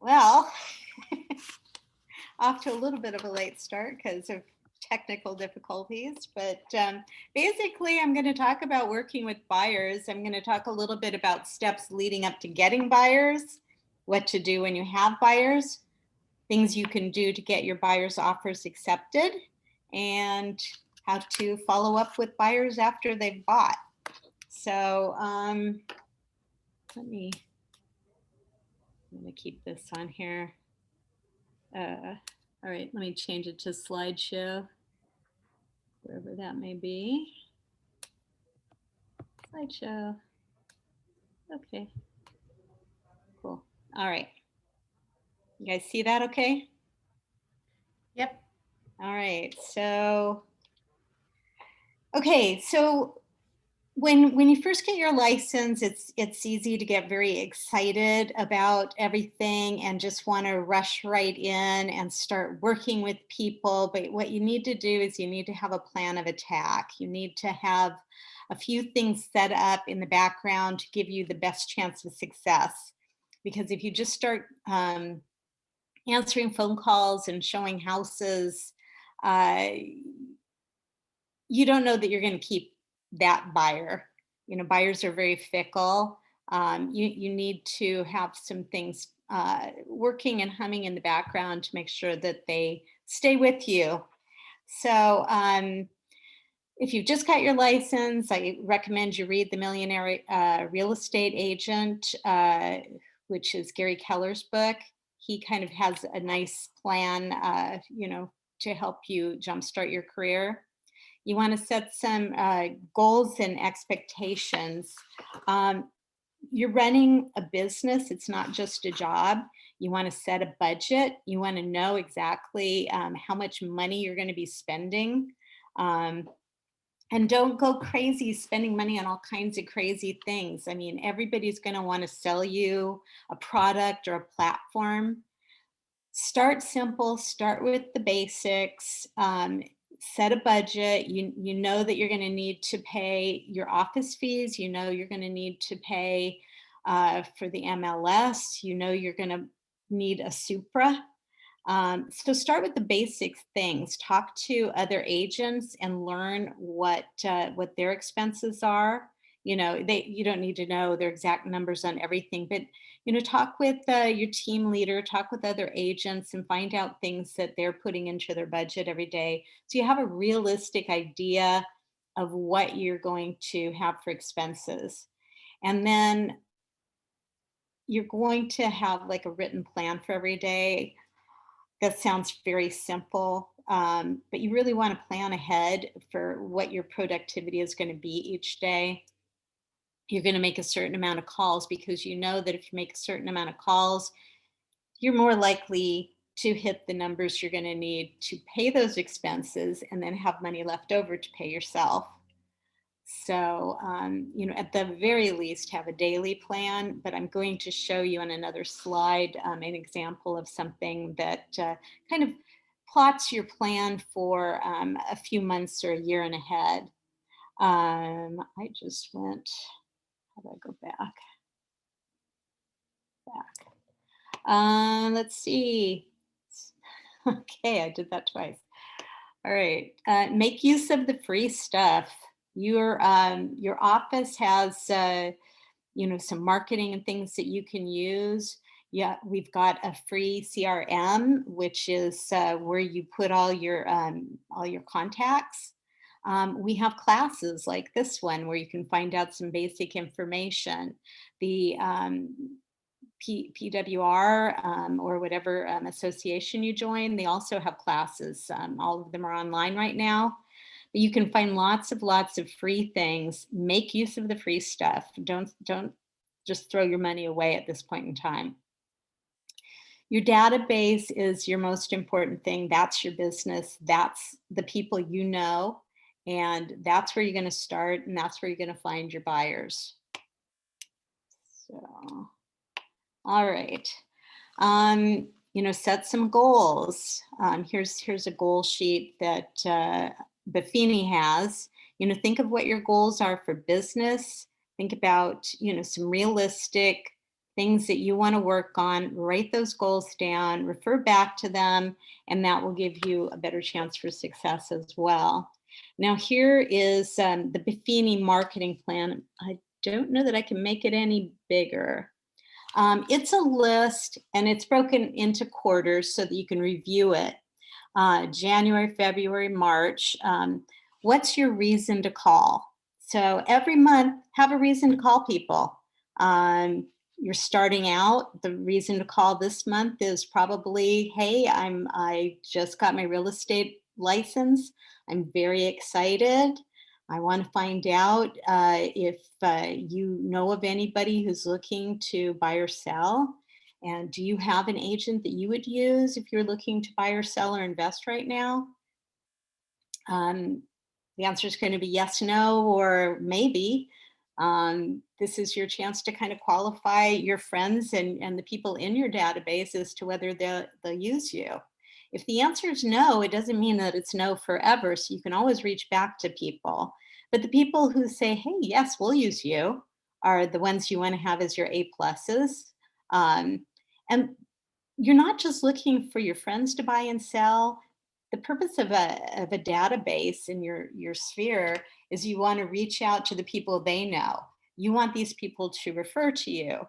Well, off to a little bit of a late start because of technical difficulties, but basically I'm going to talk about working with buyers. I'm going to talk a little bit about steps leading up to getting buyers, what to do when you have buyers, things you can do to get your buyers' offers accepted, and how to follow up with buyers after they've bought. So I'm going to keep this on here. All right, let me change it to slideshow, wherever that may be. Slideshow. Okay, cool. All right. You guys see that okay? Yep. All right, so, okay, so when you first get your license, it's easy to get very excited about everything and just want to rush right in and start working with people. But what you need to do is you need to have a plan of attack. You need to have a few things set up in the background to give you the best chance of success. Because if you just start answering phone calls and showing houses, uh, you don't know that you're going to keep that buyer. You know, buyers are very fickle. You need to have some things working and humming in the background to make sure that they stay with you. So if you've just got your license, I recommend you read The Millionaire Real Estate Agent, which is Gary Keller's book. He kind of has a nice plan, to help you jumpstart your career. You want to set some goals and expectations. You're running a business, it's not just a job. You want to set a budget. You want to know exactly how much money you're going to be spending. Um, and don't go crazy spending money on all kinds of crazy things. I mean, everybody's going to want to sell you a product or a platform. Start simple, start with the basics, set a budget. You know that you're going to need to pay your office fees. You know you're going to need to pay for the MLS. You know you're going to need a Supra. So start with the basic things. Talk to other agents and learn what their expenses are. You don't need to know their exact numbers on everything, but talk with your team leader, talk with other agents, and find out things that they're putting into their budget every day, so you have a realistic idea of what you're going to have for expenses. And then you're going to have like a written plan for every day. That sounds very simple, but you really want to plan ahead for what your productivity is going to be each day. You're going to make a certain amount of calls because you know that if you make a certain amount of calls, you're more likely to hit the numbers you're going to need to pay those expenses and then have money left over to pay yourself. So, at the very least, have a daily plan, but I'm going to show you on another slide an example of something that kind of plots your plan for a few months or a year and ahead. I just went, how do I go back? Let's see. Okay, I did that twice. All right. Make use of the free stuff. Your office has some marketing and things that you can use. Yeah, we've got a free CRM, which is where you put all your contacts. We have classes like this one where you can find out some basic information. The PWR or whatever association you join, they also have classes. All of them are online right now. But you can find lots of free things. Make use of the free stuff. Don't just throw your money away at this point in time. Your database is your most important thing. That's your business. That's the people you know. And that's where you're going to start. And that's where you're going to find your buyers. So, all right. Set some goals. Here's a goal sheet that Buffini has. Think of what your goals are for business. Think about, some realistic things that you want to work on, write those goals down, refer back to them, and that will give you a better chance for success as well. Now, here is the Buffini marketing plan. I don't know that I can make it any bigger. It's a list and it's broken into quarters so that you can review it. January, February, March. What's your reason to call? So every month, have a reason to call people. You're starting out. The reason to call this month is probably, hey, I just got my real estate license. I'm very excited. I want to find out if you know of anybody who's looking to buy or sell. And do you have an agent that you would use if you're looking to buy or sell or invest right now? The answer is going to be yes, no, or maybe. This is your chance to kind of qualify your friends and the people in your database as to whether they'll use you. If the answer is no, it doesn't mean that it's no forever. So you can always reach back to people. But the people who say, hey, yes, we'll use you, are the ones you want to have as your A pluses. And you're not just looking for your friends to buy and sell. The purpose of a database in your sphere is you want to reach out to the people they know. You want these people to refer to you.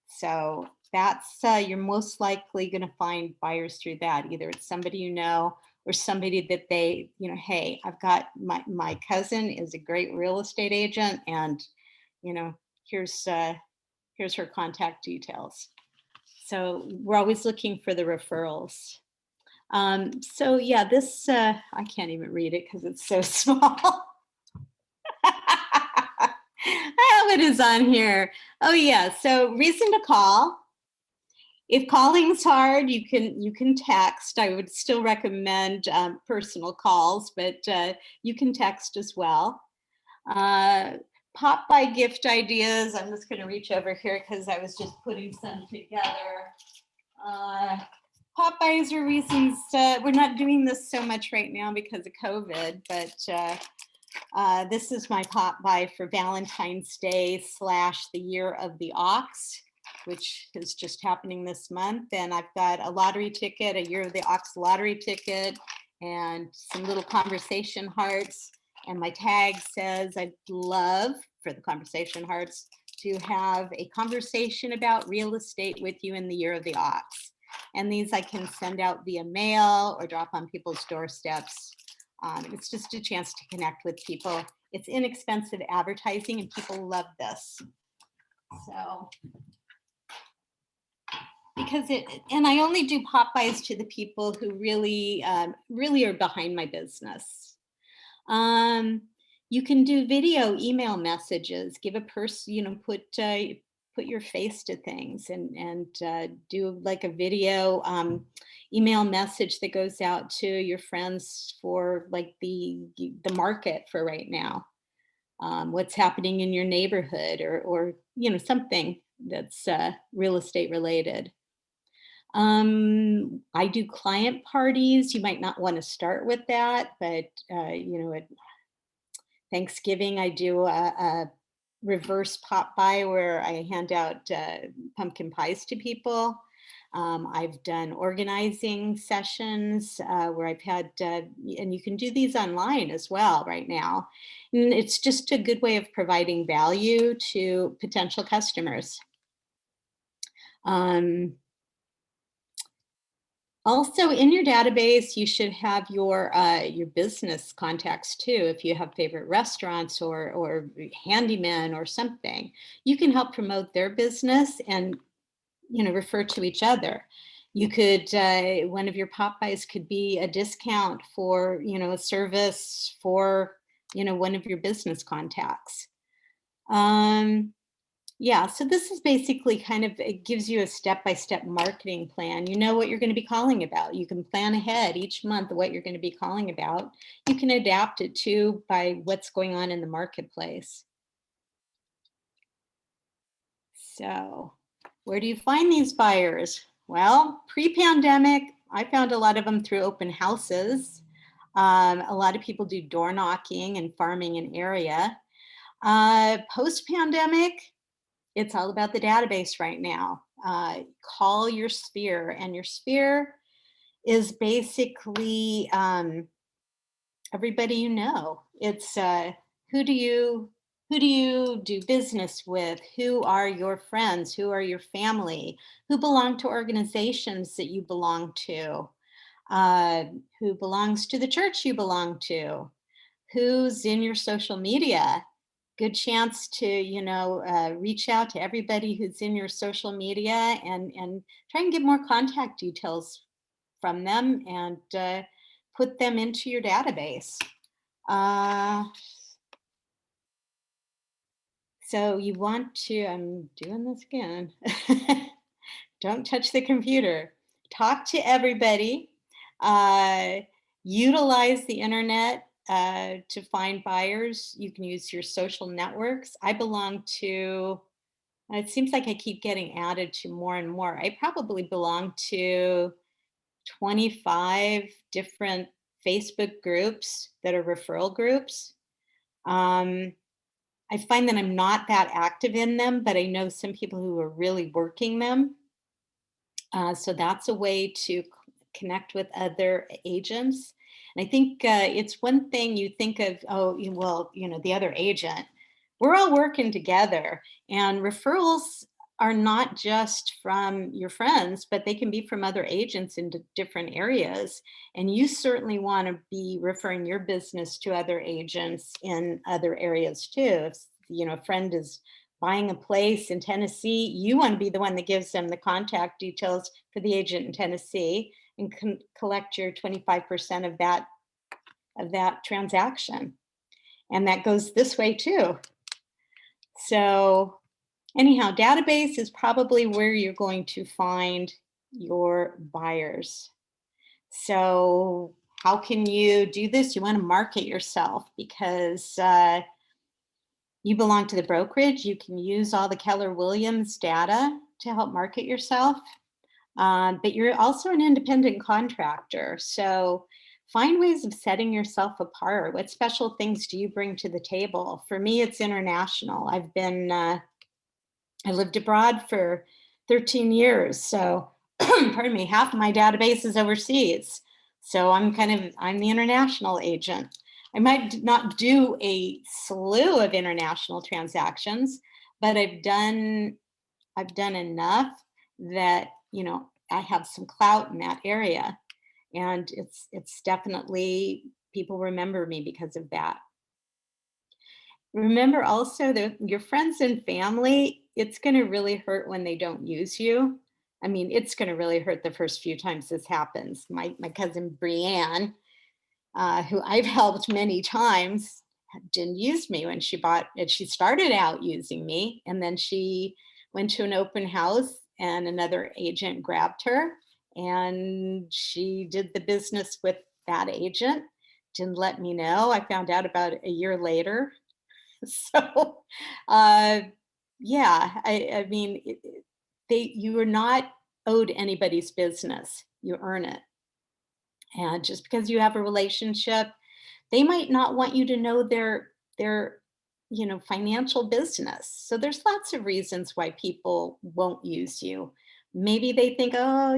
So that's you're most likely going to find buyers through that. Either it's somebody you know or somebody that they, hey, I've got my cousin is a great real estate agent, and here's her contact details. So we're always looking for the referrals. So yeah, this, I can't even read it because it's so small. Oh, it is on here. Oh yeah, so reason to call. If calling's hard, you can text. I would still recommend personal calls, but you can text as well. Pop by gift ideas. I'm just going to reach over here because I was just putting some together. Pop buys are reasons. We're not doing this so much right now because of COVID, but this is my pop buy for Valentine's Day / the Year of the Ox, which is just happening this month. And I've got a lottery ticket, a Year of the Ox lottery ticket, and some little conversation hearts. And my tag says, I'd love for the conversation hearts to have a conversation about real estate with you in the Year of the Ox. And these I can send out via mail or drop on people's doorsteps. It's just a chance to connect with people. It's inexpensive advertising and people love this. So, and I only do pop buys to the people who really are behind my business. You can do video email messages, give a person, put your face to things and do like a video email message that goes out to your friends for like the market for right now. What's happening in your neighborhood or something that's real estate related. I do client parties. You might not want to start with that, but at Thanksgiving, I do a reverse pop by where I hand out pumpkin pies to people. I've done organizing sessions where I've had, and you can do these online as well right now. And it's just a good way of providing value to potential customers. Also, in your database, you should have your business contacts too. If you have favorite restaurants or handymen or something, you can help promote their business and refer to each other. You could one of your pop buys could be a discount for a service for one of your business contacts. Yeah, so this is basically it gives you a step-by-step marketing plan. You know what you're going to be calling about. You can plan ahead each month what you're going to be calling about. You can adapt it too by what's going on in the marketplace. So, where do you find these buyers? Well, pre-pandemic, I found a lot of them through open houses. A lot of people do door knocking and farming an area. Post-pandemic, It's all about the database right now. Call your sphere, and your sphere is basically everybody you know. It's who do you who do you do business with? Who are your friends? Who are your family? Who belong to organizations that you belong to? Uh, who belongs to the church you belong to? Who's in your social media? Good chance to reach out to everybody who's in your social media and try and get more contact details from them and put them into your database. Uh, so you want to, I'm doing this again. Don't touch the computer. Talk to everybody. Uh, Utilize the internet to find buyers. You can use your social networks. I belong to, it seems like I keep getting added to more and more. I probably belong to 25 different Facebook groups that are referral groups. Um, I find that I'm not that active in them, but I know some people who are really working them. So that's a way to connect with other agents. And I think it's one thing you think of, oh, well, the other agent. We're all working together, and referrals are not just from your friends, but they can be from other agents in different areas. And you certainly want to be referring your business to other agents in other areas too. If a friend is buying a place in Tennessee, you want to be the one that gives them the contact details for the agent in Tennessee and collect your 25% of that transaction. And that goes this way too. So anyhow, database is probably where you're going to find your buyers. So how can you do this? You want to market yourself because you belong to the brokerage. You can use all the Keller Williams data to help market yourself. But you're also an independent contractor. So find ways of setting yourself apart. What special things do you bring to the table? For me, it's international. I lived abroad for 13 years. So, pardon me, half of my database is overseas. So I'm the international agent. I might not do a slew of international transactions, but I've done enough that, I have some clout in that area. And it's definitely, people remember me because of that. Remember also that your friends and family, it's going to really hurt when they don't use you. I mean, it's going to really hurt the first few times this happens. My cousin Brianne, who I've helped many times, didn't use me when she bought it. She started out using me, and then she went to an open house, and another agent grabbed her, and she did the business with that agent. Didn't let me know. I found out about a year later. So, uh, yeah, I mean, you are not owed anybody's business. You earn it. And just because you have a relationship, they might not want you to know their financial business. So there's lots of reasons why people won't use you. Maybe they think, oh,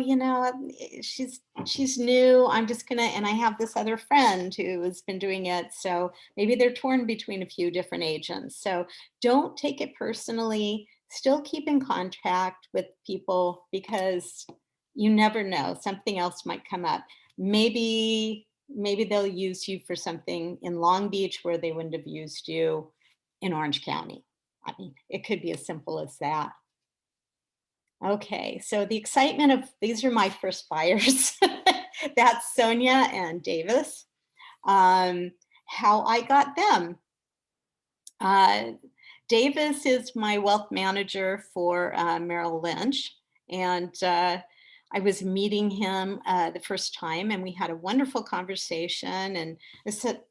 she's new. I'm just gonna, and I have this other friend who has been doing it. So maybe they're torn between a few different agents. So don't take it personally. Still keep in contact with people because you never know. Something else might come up. Maybe they'll use you for something in Long Beach where they wouldn't have used you in Orange County. I mean, it could be as simple as that. Okay, so the excitement of these are my first buyers. That's Sonia and Davis. Um, how I got them. Uh, Davis is my wealth manager for Merrill Lynch, and I was meeting him the first time, and we had a wonderful conversation. And I said,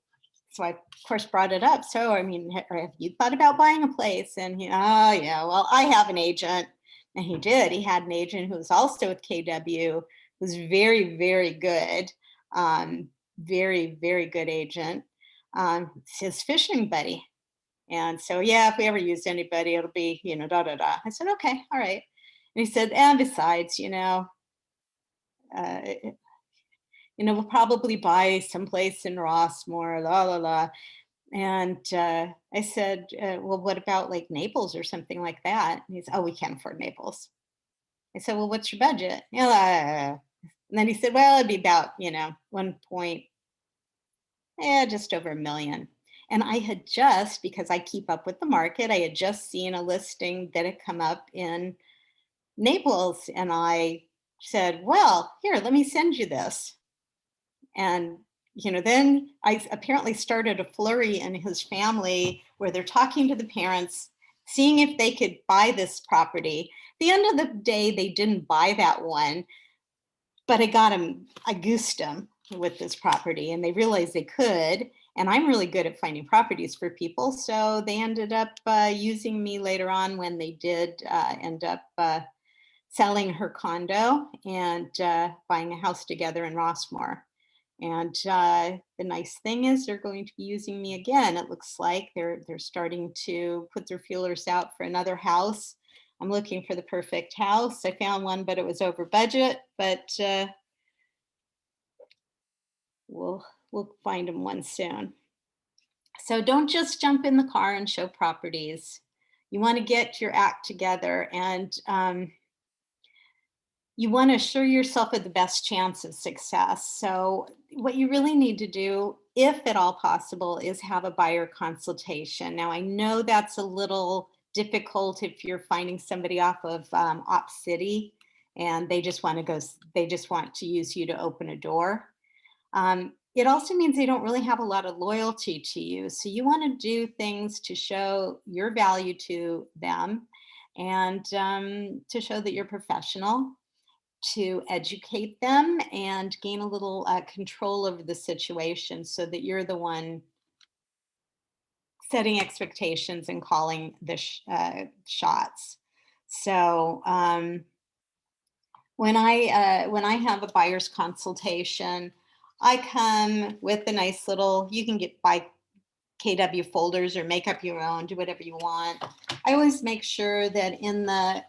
so I of course brought it up. So I mean, have you thought about buying a place? And oh yeah, well I have an agent, and he did. He had an agent who was also with KW, who's very very good, very very good agent. It's his fishing buddy. And so, yeah, if we ever use anybody, it'll be, da da da. I said, okay, all right. And he said, and besides, uh, we'll probably buy someplace in Rossmore, la la la. And I said, well, what about like Naples or something like that? And he's, oh, we can't afford Naples. I said, well, what's your budget? And then he said, well, it'd be about, 1 point, just over 1 million. And I had just, because I keep up with the market, I had just seen a listing that had come up in Naples. And I said, well, here, let me send you this. And, then I apparently started a flurry in his family where they're talking to the parents, seeing if they could buy this property. At the end of the day, they didn't buy that one, but I goosed them with this property and they realized they could. And I'm really good at finding properties for people. So they ended up using me later on when they did end up selling her condo and buying a house together in Rossmore. And the nice thing is they're going to be using me again. It looks like they're starting to put their feelers out for another house. I'm looking for the perfect house. I found one, but it was over budget. But we'll find them one soon. So don't just jump in the car and show properties. You want to get your act together, and you want to assure yourself of the best chance of success. So what you really need to do, if at all possible, is have a buyer consultation. Now, I know that's a little difficult if you're finding somebody off of Op City and they just want to use you to open a door. It also means they don't really have a lot of loyalty to you. So you want to do things to show your value to them and to show that you're professional, to educate them and gain a little control over the situation so that you're the one setting expectations and calling the shots. So when I have a buyer's consultation, I come with a nice little, you can buy KW folders or make up your own, do whatever you want. I always make sure that in the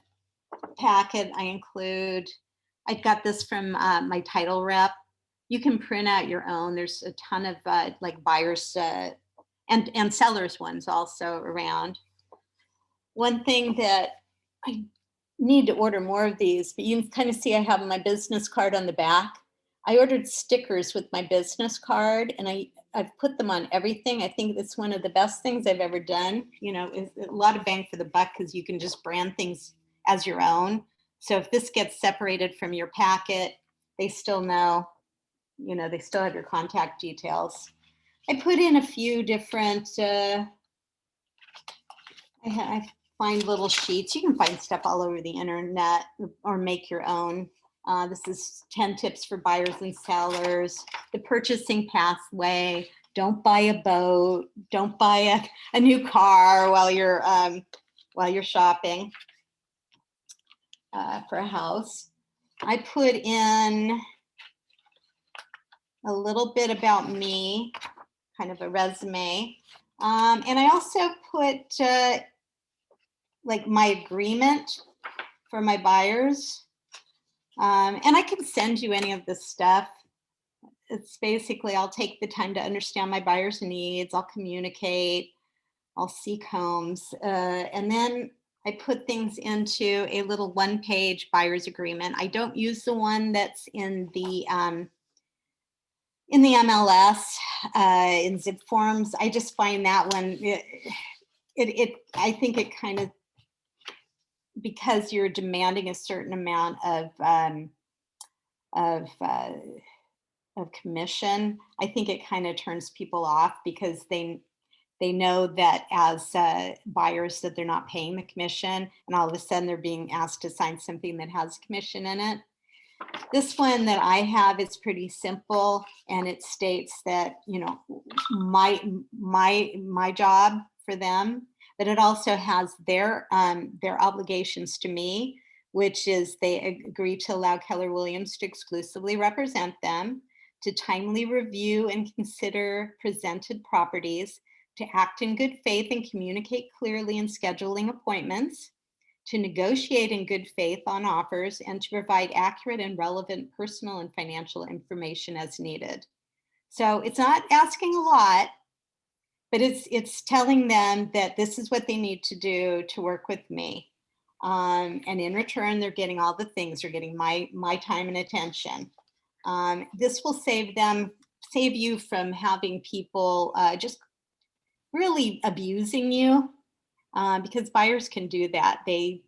packet I include, I got this from my title rep. You can print out your own. There's a ton of like buyers and sellers ones also around. One thing that I need to order more of these, but you can kind of see I have my business card on the back. I ordered stickers with my business card and I've put them on everything. I think it's one of the best things I've ever done. It's a lot of bang for the buck because you can just brand things as your own. So if this gets separated from your packet, they still know, they still have your contact details. I put in a few different, I find little sheets. You can find stuff all over the internet or make your own. This is 10 tips for buyers and sellers. The purchasing pathway. Don't buy a boat. Don't buy a new car while you're shopping for a house. I put in a little bit about me, kind of a resume. And I also put like my agreement for my buyers. And I can send you any of this stuff. It's basically, I'll take the time to understand my buyer's needs. I'll communicate. I'll seek homes. And then I put things into a little one-page buyer's agreement. I don't use the one that's in the MLS, in zip forms. I just find that one, I think it kind of, because you're demanding a certain amount of commission, I think it kind of turns people off because they know that as buyers that they're not paying the commission, and all of a sudden they're being asked to sign something that has commission in it. This one that I have is pretty simple, and it states that my job for them, but it also has their obligations to me, which is they agree to allow Keller Williams to exclusively represent them, to timely review and consider presented properties, to act in good faith and communicate clearly in scheduling appointments, to negotiate in good faith on offers, and to provide accurate and relevant personal and financial information as needed. So it's not asking a lot, but it's telling them that this is what they need to do to work with me. And in return, they're getting all the things. They're getting my time and attention. This will save you from having people just really abusing you, because buyers can do that. They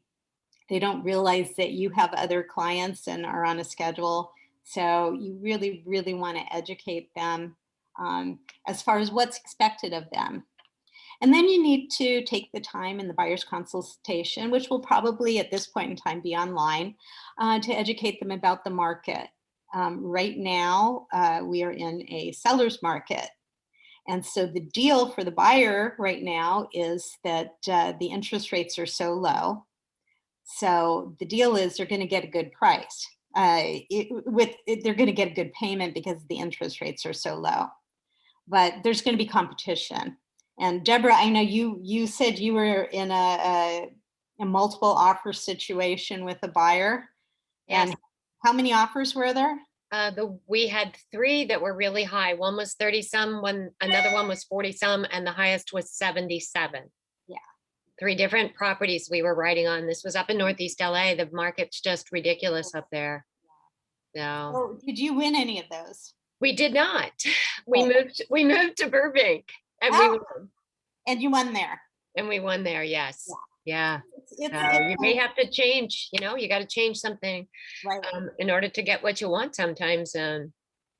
don't realize that you have other clients and are on a schedule. So you really, really want to educate them as far as what's expected of them. And then you need to take the time in the buyer's consultation, which will probably at this point in time be online, to educate them about the market. Right now, we are in a seller's market. And so the deal for the buyer right now is that the interest rates are so low. So the deal is they're going to get a good price. They're going to get a good payment because the interest rates are so low. But there's going to be competition. And Deborah, I know you said you were in a multiple offer situation with a buyer. Yes. And how many offers were there? We had 3 that were really high. One was 30 some, another one was 40 some, and the highest was 77. Yeah. 3 different properties we were writing on. This was up in Northeast LA. The market's just ridiculous up there. So So did you win any of those? we did not. Oh. We moved to Burbank and Oh, and you won there. we won there. Yes. Yeah. It's You may have to change, you got to change something right, in order to get what you want sometimes.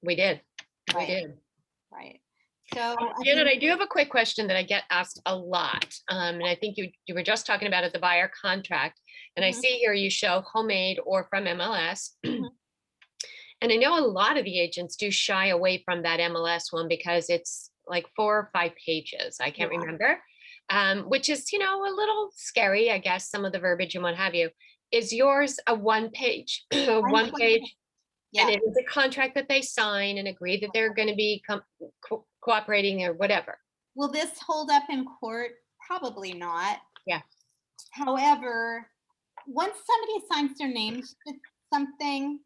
We did. We right, did. right. So I Janet, mean, I do have a quick question that I get asked a lot. And I think you were just talking about it, the buyer contract. And I mhm, see here you show homemade or from MLS. mhm. And I know a lot of the agents do shy away from that MLS one because it's like 4 or 5 pages. I can't Yeah. remember, which is, a little scary, I guess, some of the verbiage and what have you. Is yours a 1 page, one page? And Yeah. it is a contract that they sign and agree that they're going to be cooperating or whatever. Will this hold up in court? Probably not. Yeah. However, once somebody signs their names to something,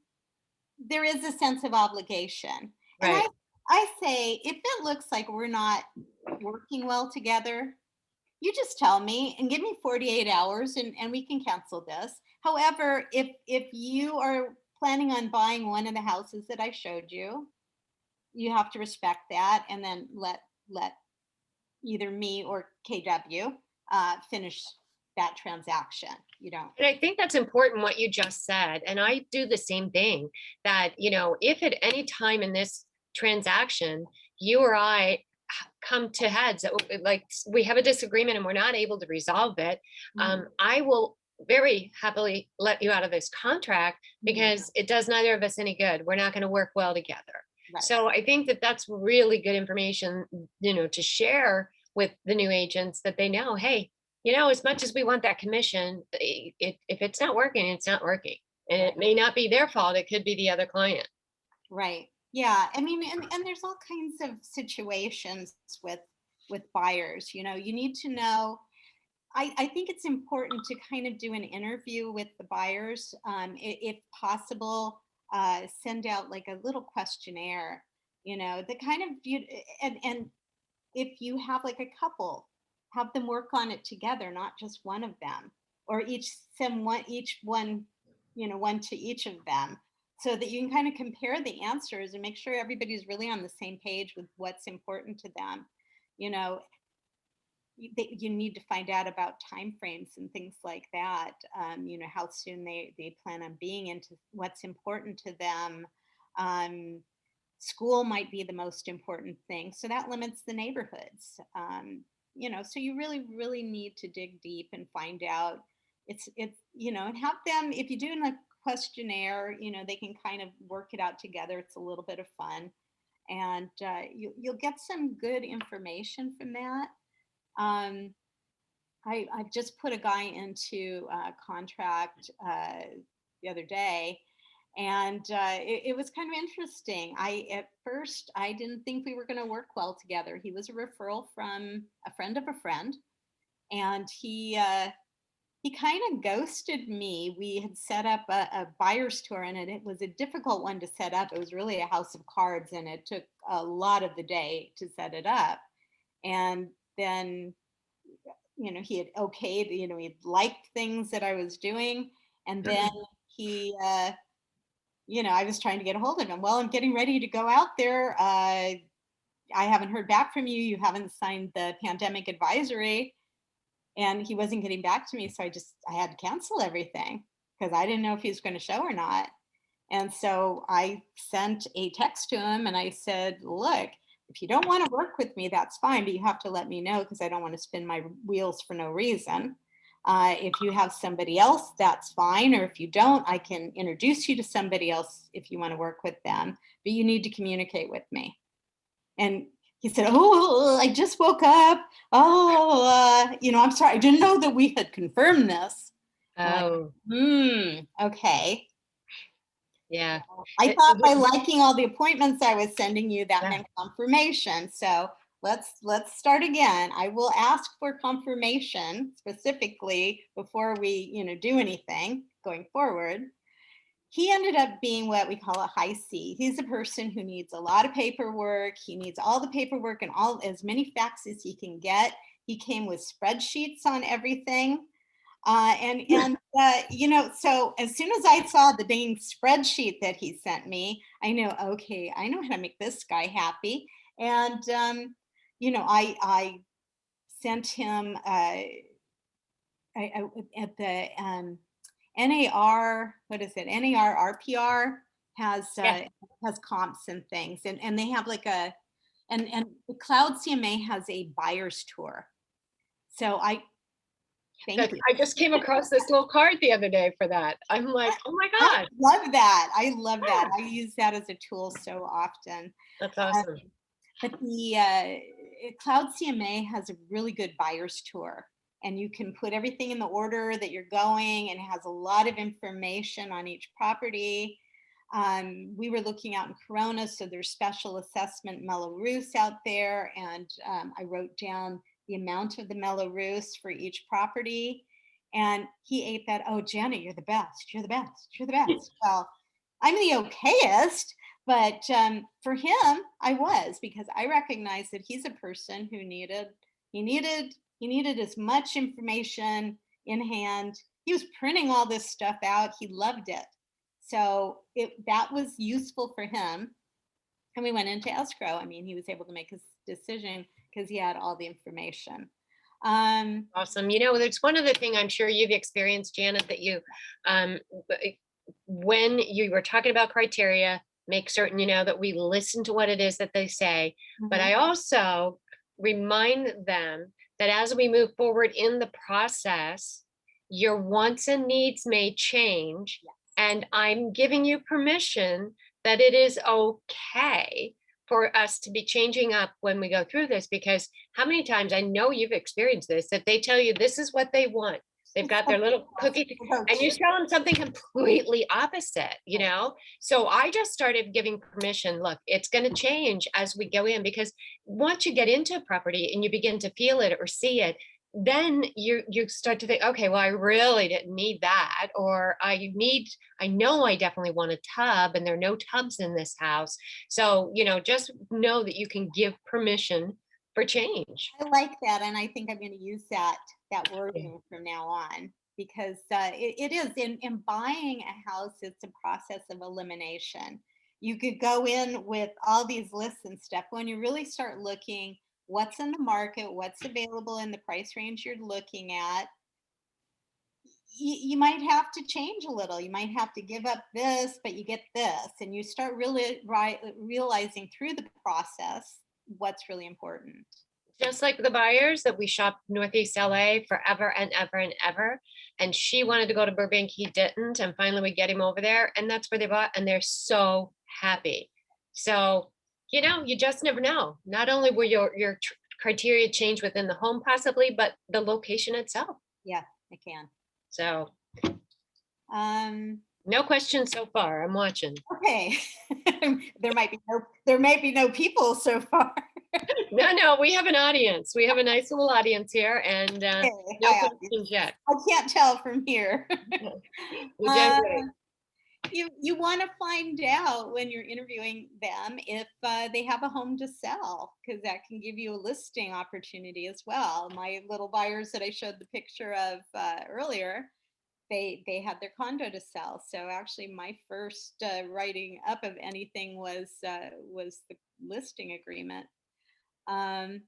there is a sense of obligation. And Right. I say, if it looks like we're not working well together, you just tell me and give me 48 hours and we can cancel this. However, if you are planning on buying one of the houses that I showed you, you have to respect that and then let either me or KW finish that transaction. You don't. And I think that's important what you just said. And I do the same thing that, if at any time in this transaction, you or I come to heads that like we have a disagreement and we're not able to resolve it, Mhm. I will very happily let you out of this contract because it does neither of us any good. We're not going to work well together. Right. So I think that that's really good information, to share with the new agents that they know, hey, as much as we want that commission, if it's not working, it's not working. And it may not be their fault. It could be the other client. Right. Yeah. I mean, and there's all kinds of situations with buyers. You need to know. I think it's important to kind of do an interview with the buyers, if possible. Send out like a little questionnaire. The kind of and if you have like a couple, have them work on it together, not just one of them, or each one, one to each of them, so that you can kind of compare the answers and make sure everybody's really on the same page with what's important to them. You know, you need to find out about time frames and things like that. How soon they plan on being into what's important to them. Um, School might be the most important thing, so that limits the neighborhoods. So you really really need to dig deep and find out. And have them, if you do in a questionnaire, they can kind of work it out together. It's a little bit of fun, and you'll get some good information from that. um, I've just put a guy into contract the other day, And it was kind of interesting. At first, I didn't think we were going to work well together. He was a referral from a friend of a friend, and he kind of ghosted me. We had set up a buyer's tour, and it was a difficult one to set up. It was really a house of cards, and it took a lot of the day to set it up. And then, he had okayed, he liked things that I was doing. And then he, I was trying to get a hold of him. Well, I'm getting ready to go out there. I haven't heard back from you. You haven't signed the pandemic advisory. And he wasn't getting back to me. So I had to cancel everything because I didn't know if he was going to show or not. And so I sent a text to him and I said, look, if you don't want to work with me, that's fine, but you have to let me know because I don't want to spin my wheels for no reason. If you have somebody else, that's fine. Or if you don't, I can introduce you to somebody else if you want to work with them, but you need to communicate with me. And he said, oh, I just woke up. Oh, I'm sorry. I didn't know that we had confirmed this. Oh, Okay. yeah. I It- thought by liking all the appointments I was sending you, that yeah. meant confirmation. So let's start again. I will ask for confirmation specifically before we, do anything going forward. He ended up being what we call a high C. He's a person who needs a lot of paperwork. He needs all the paperwork and as many facts as he can get. He came with spreadsheets on everything. So as soon as I saw the dang spreadsheet that he sent me, I know, okay, I know how to make this guy happy. And, I sent him at the NAR, what is it? NAR RPR Yeah. has comps and things, and they have like and the Cloud CMA has a buyer's tour. So thank you. I just came across this little card the other day for that. I'm like, oh my I God, love that. I love that. I use that as a tool so often. that's Uh, awesome. but the Cloud CMA has a really good buyer's tour, and you can put everything in the order that you're going, and it has a lot of information on each property. We were looking out in Corona, so there's special assessment Mello-Roos out there, and I wrote down the amount of the Mello-Roos for each property. And he ate that. Oh, Janet, you're the best. You're the best. You're the best. Well, I'm the okayest, but for him, I was, because I recognized that he's a person who he needed as much information in hand. He was printing all this stuff out. He loved it. So that was useful for him. And we went into escrow. I mean, he was able to make his decision because he had all the information. Awesome. There's one other thing I'm sure you've experienced, Janet, that when you were talking about criteria, make certain, that we listen to what it is that they say. But Mhm. I also remind them that as we move forward in the process, your wants and needs may change. And I'm giving you permission that it is okay for us to be changing up when we go through this, because how many times, I know you've experienced this, that they tell you this is what they want. They've got their little cookie and you tell them something completely opposite, So I just started giving permission. Look, it's going to change as we go in, because once you get into a property and you begin to feel it or see it, then you start to think, okay, well, I really didn't need that, or I know I definitely want a tub, and there are no tubs in this house. So, just know that you can give permission for change. I like that, and I think I'm going to use that Yeah. wording from now on, because it is in buying a house. It's a process of elimination. You could go in with all these lists and stuff. When you really start looking, what's in the market, what's available in the price range you're looking at, you might have to change a little. You might have to give up this, but you get this, and you start really realizing through the process what's really important. Just like the buyers that we shopped Northeast LA forever and ever and ever. And she wanted to go to Burbank, he didn't. And finally we get him over there, and that's where they bought, and they're so happy. So, you just never know. Not only will your criteria change within the home possibly, but the location itself. Yeah, I can. So No questions so far. I'm watching. Okay. There might be no people so far. No, we have an audience. We have a nice little audience here, and Okay, no questions yet. I can't tell from here. You're doing Uh, great. you want to find out when you're interviewing them if they have a home to sell, because that can give you a listing opportunity as well. My little buyers that I showed the picture of earlier, they had their condo to sell. So actually, my first writing up of anything was the listing agreement. Um,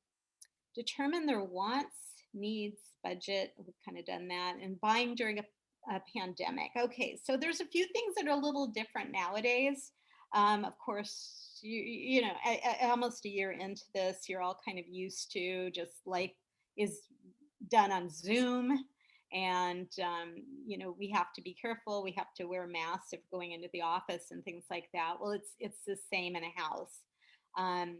Determine their wants, needs, budget. We've kind of done that, and buying during a pandemic. Okay, so there's a few things that are a little different nowadays. Of course, you know, almost a year into this, you're all kind of used to just like is done on Zoom. And you know, we have to be careful. We have to wear masks if going into the office and things like that. Well, it's the same in a house. Um,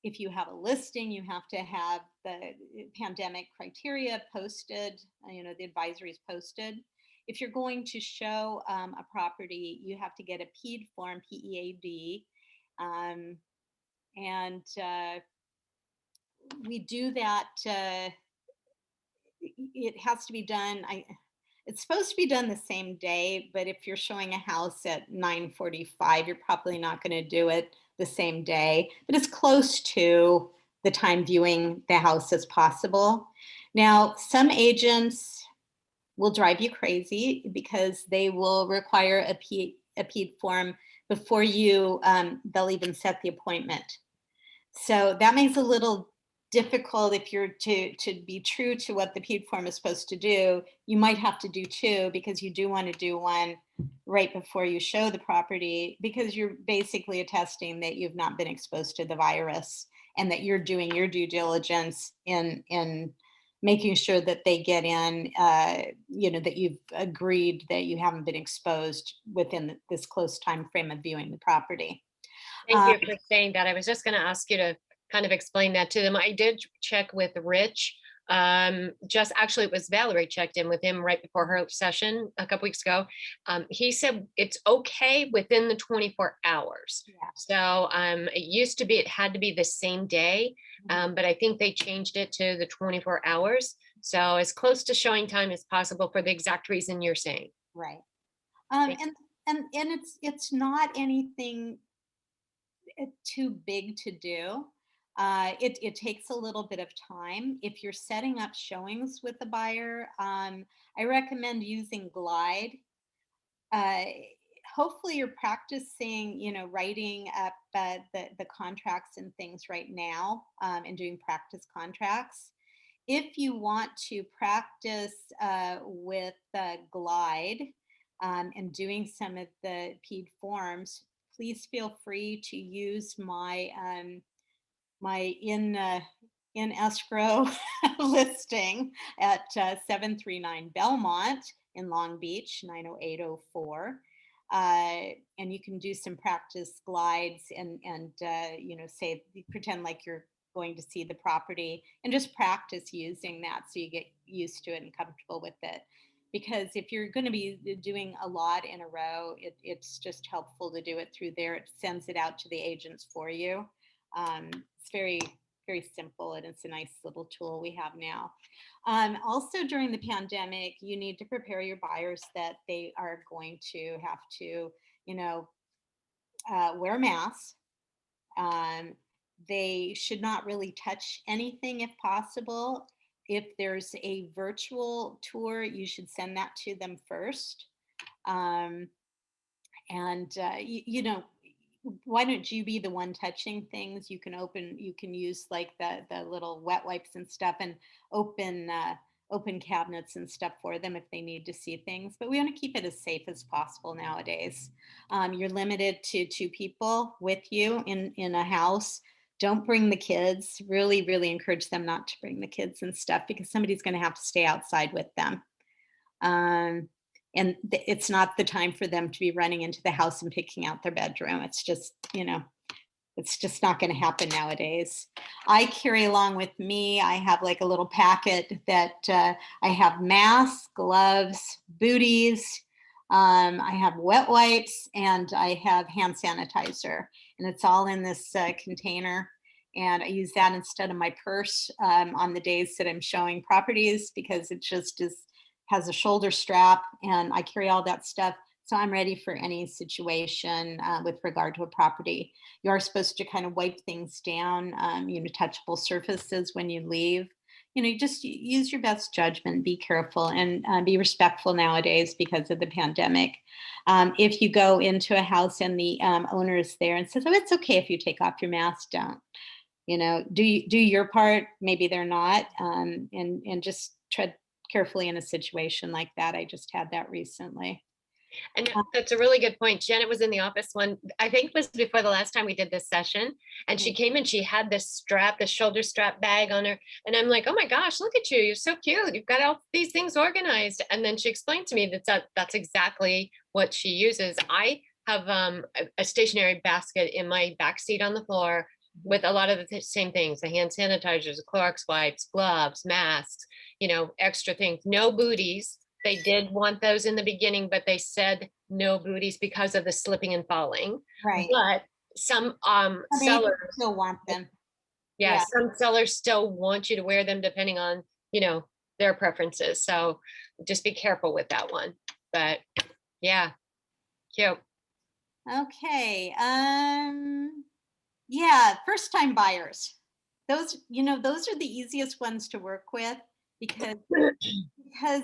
if you have a listing, you have to have the pandemic criteria posted, you know, the advisories posted. If you're going to show a property, you have to get a PEAD form, PEAD. Um, and we do that. It has to be done. It's supposed to be done the same day, but if you're showing a house at 9:45, you're probably not going to do it the same day, but it's close to the time viewing the house as possible. Now, some agents will drive you crazy because they will require a PEAD form before they'll even set the appointment. So that makes it a little difficult if you're to be true to what the PEAD form is supposed to do. You might have to do two, because you do want to do one right before you show the property, because you're basically attesting that you've not been exposed to the virus and that you're doing your due diligence in making sure that they get in, you know, that you've agreed that you haven't been exposed within this close time frame of viewing the property. Thank you for saying that. I was just going to ask you to kind of explain that to them. I did check with Rich. Just actually, it was Valerie checked in with him right before her session a couple weeks ago. He said it's okay within the 24 hours. Yeah. So it used to be, it had to be the same day, but I think they changed it to the 24 hours. So as close to showing time as possible for the exact reason you're saying. Right. Thank- And it's not anything too big to do. It takes a little bit of time. If you're setting up showings with the buyer, I recommend using Glide. Uh, Hopefully you're practicing, you know, writing up the contracts and things right now, and doing practice contracts. If you want to practice with Glide, and doing some of the PEAD forms, please feel free to use my in escrow listing at 739 Belmont in Long Beach, 90804. And you can do some practice glides and you know, say, pretend like you're going to see the property and just practice using that so you get used to it and comfortable with it. Because if you're going to be doing a lot in a row, it's just helpful to do it through there. It sends it out to the agents for you. It's very, very simple, and it's a nice little tool we have now. Also, during the pandemic, you need to prepare your buyers that they are going to have to, you know, wear masks. Um, they should not really touch anything if possible. If there's a virtual tour, you should send that to them first. Um, and you know, why don't you be the one touching things? You can use like the little wet wipes and stuff, and open open cabinets and stuff for them if they need to see things. But we want to keep it as safe as possible nowadays. You're limited to two people with you in a house. Don't bring the kids. Really, really encourage them not to bring the kids and stuff, because somebody's going to have to stay outside with them. Um, and it's not the time for them to be running into the house and picking out their bedroom. It's just, you know, it's just not going to happen nowadays. I carry along with me, I have like a little packet that I have masks, gloves, booties, I have wet wipes, and I have hand sanitizer, and it's all in this container. And I use that instead of my purse on the days that I'm showing properties, because it just has a shoulder strap, and I carry all that stuff. So I'm ready for any situation with regard to a property. You are supposed to kind of wipe things down, touchable surfaces when you leave. You just use your best judgment, be careful, and be respectful nowadays because of the pandemic. If you go into a house and the owner is there and says, "Oh, it's okay if you take off your mask," don't. Do your part. Maybe they're not, and just tread carefully in a situation like that. I just had that recently. And that's a really good point. Janet was in the office one, I think it was before the last time we did this session. And she came and she had this strap, the shoulder strap bag on her. And I'm like, oh my gosh, look at you. You're so cute. You've got all these things organized. And then she explained to me that's exactly what she uses. I have a stationary basket in my back seat on the floor with a lot of the same things, the hand sanitizers, the Clorox wipes, gloves, masks, extra things, no booties. They did want those in the beginning, but they said no booties because of the slipping and falling. Right. But some They sellers, still want them. yeah, Yeah. some sellers still want you to wear them depending on, their preferences. So just be careful with that one. But yeah, cute. Okay. Yeah, first time buyers. Those are the easiest ones to work with, because because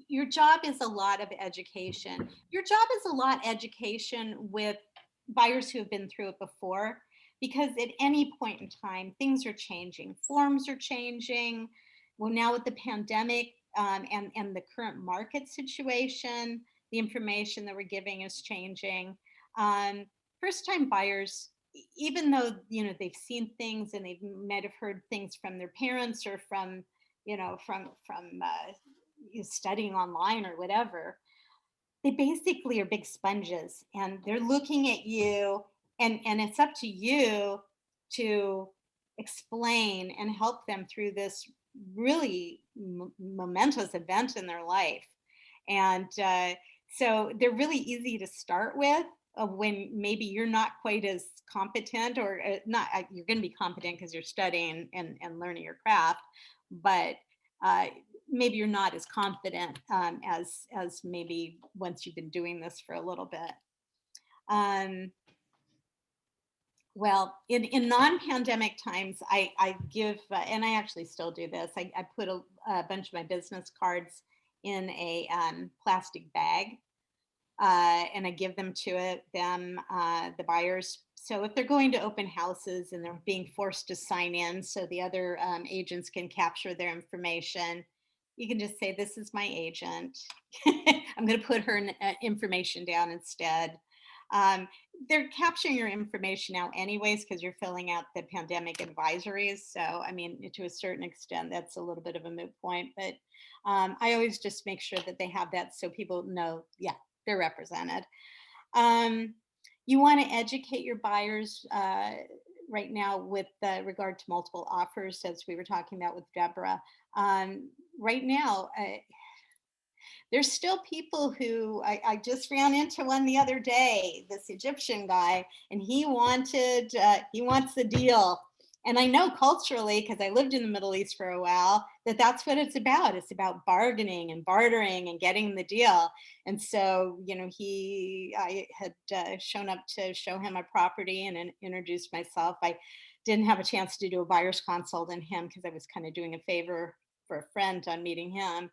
your job is a lot of education. Your job is a lot education with buyers who have been through it before, because at any point in time, things are changing. Forms are changing. Well, now with the pandemic and the current market situation, the information that we're giving is changing. First time buyers, even though they've seen things and they might have heard things from their parents or from studying online or whatever, they basically are big sponges, and they're looking at you, and it's up to you to explain and help them through this really momentous event in their life. And so they're really easy to start with, when maybe you're not quite as competent, or not, you're going to be competent because you're studying and learning your craft, but uh, maybe you're not as confident as maybe once you've been doing this for a little bit. Um, well, in non-pandemic times, I give, and I actually still do this. I put a bunch of my business cards in a plastic bag, and I give them to the buyers. So if they're going to open houses and they're being forced to sign in, so the other agents can capture their information, you can just say, "This is my agent." I'm going to put her information down instead. Um, they're capturing your information now anyways, because you're filling out the pandemic advisories. So, I mean, to a certain extent, that's a little bit of a moot point. But I always just make sure that they have that so people know, yeah, they're represented. Um, you want to educate your buyers right now with regard to multiple offers, as we were talking about with Deborah. Right now, there's still people who I just ran into one the other day, this Egyptian guy, and he wants the deal. And I know culturally, because I lived in the Middle East for a while, that's what it's about. It's about bargaining and bartering and getting the deal. And so, I had shown up to show him a property and introduced myself. I didn't have a chance to do a buyer's consult on him because I was kind of doing a favor for a friend on meeting him.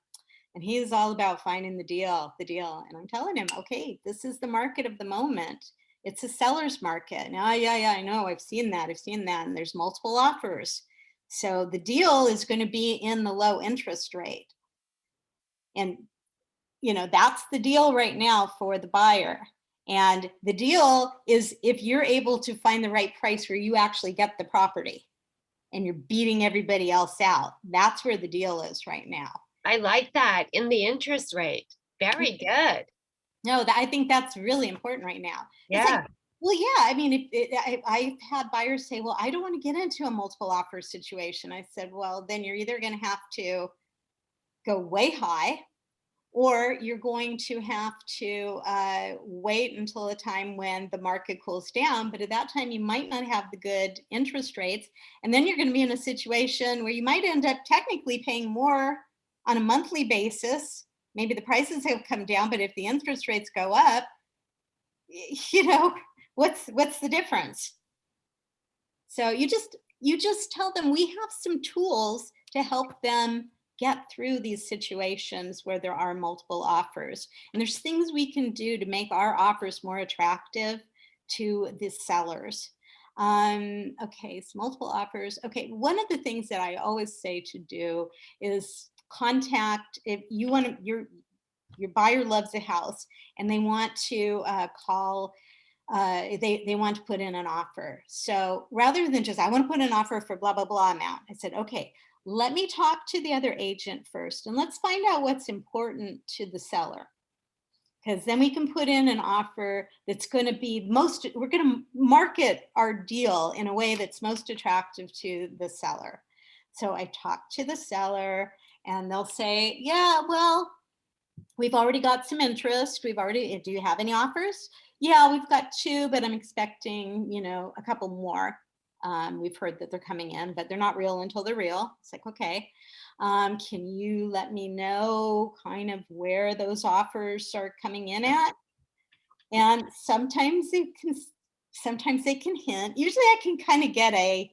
And he's all about finding the deal. And I'm telling him, okay, this is the market of the moment. It's a seller's market. Now, yeah, I know. I've seen that. And there's multiple offers. So the deal is going to be in the low interest rate. And, that's the deal right now for the buyer. And the deal is if you're able to find the right price where you actually get the property and you're beating everybody else out. That's where the deal is right now. I like that, in the interest rate. Very good. No, I think that's really important right now. It's like, Yeah. well, yeah, I mean, I've had buyers say, "Well, I don't want to get into a multiple offer situation." I said, "Well, then you're either going to have to go way high, or you're going to have to wait until a time when the market cools down. But at that time, you might not have the good interest rates. And then you're going to be in a situation where you might end up technically paying more on a monthly basis. Maybe the prices have come down, but if the interest rates go up, you know, what's the difference? So you just tell them we have some tools to help them get through these situations where there are multiple offers. And there's things we can do to make our offers more attractive to the sellers. Okay, so multiple offers. Okay, one of the things that I always say to do is contact, if you want to, your buyer loves a house and they want to call, they want to put in an offer. So rather than just, I want to put an offer for blah, blah, blah amount, I said, okay, let me talk to the other agent first and let's find out what's important to the seller. Because then we can put in an offer that's going to be we're going to market our deal in a way that's most attractive to the seller. So I talk to the seller and they'll say, yeah, well, we've already got some interest. Do you have any offers? Yeah, we've got 2, but I'm expecting, a couple more. We've heard that they're coming in, but they're not real until they're real. It's like, okay, can you let me know kind of where those offers are coming in at? And sometimes they can hint. Usually I can kind of get a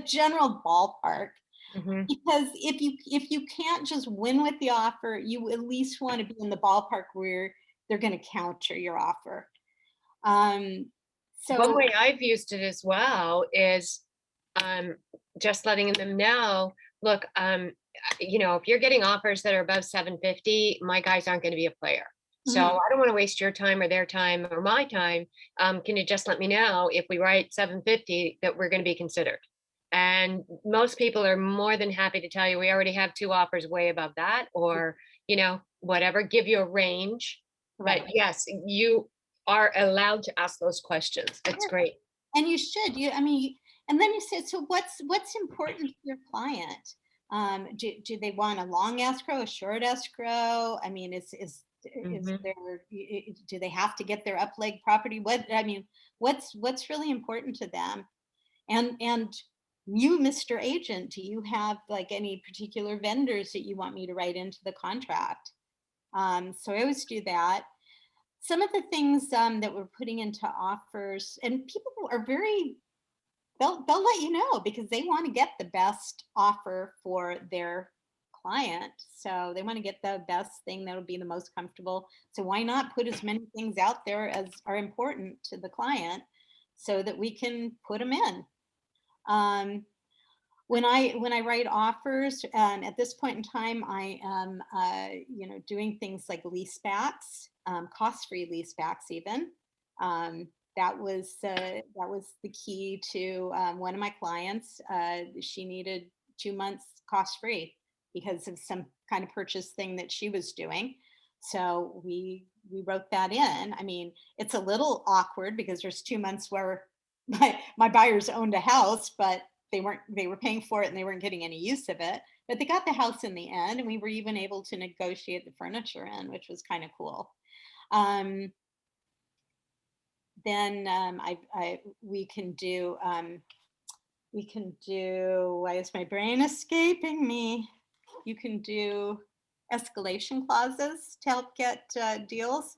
general ballpark. Mhm. Because if you can't just win with the offer, you at least want to be in the ballpark where they're going to counter your offer. Um, One so way I've used it as well is um, just letting them know, look, if you're getting offers that are above 750, my guys aren't going to be a player. So mhm, I don't want to waste your time or their time or my time. Can you just let me know if we write 750 that we're going to be considered? And most people are more than happy to tell you we already have 2 offers way above that, or whatever, give you a range. But right. yes, you are allowed to ask those questions. It's Yeah. great. And you should. And then you said, so what's important to your client? Do they want a long escrow, a short escrow? I mean, is Mhm. there do they have to get their up leg property? What's really important to them? And you, Mr. Agent, do you have like any particular vendors that you want me to write into the contract? So I always do that. Some of the things that we're putting into offers, and people are they'll let you know because they want to get the best offer for their client. So they want to get the best thing that'll be the most comfortable. So why not put as many things out there as are important to the client so that we can put them in? Um, when I write offers, at this point in time, I am doing things like lease backs, cost-free lease backs even. That was the key to one of my clients. She needed 2 months cost-free because of some kind of purchase thing that she was doing. So we wrote that in. I mean, it's a little awkward because there's 2 months where my buyers owned a house, but they were paying for it and they weren't getting any use of it, but they got the house in the end and we were even able to negotiate the furniture in, which was kind of cool. um, then we can do why is my brain escaping me? You can do escalation clauses to help get deals.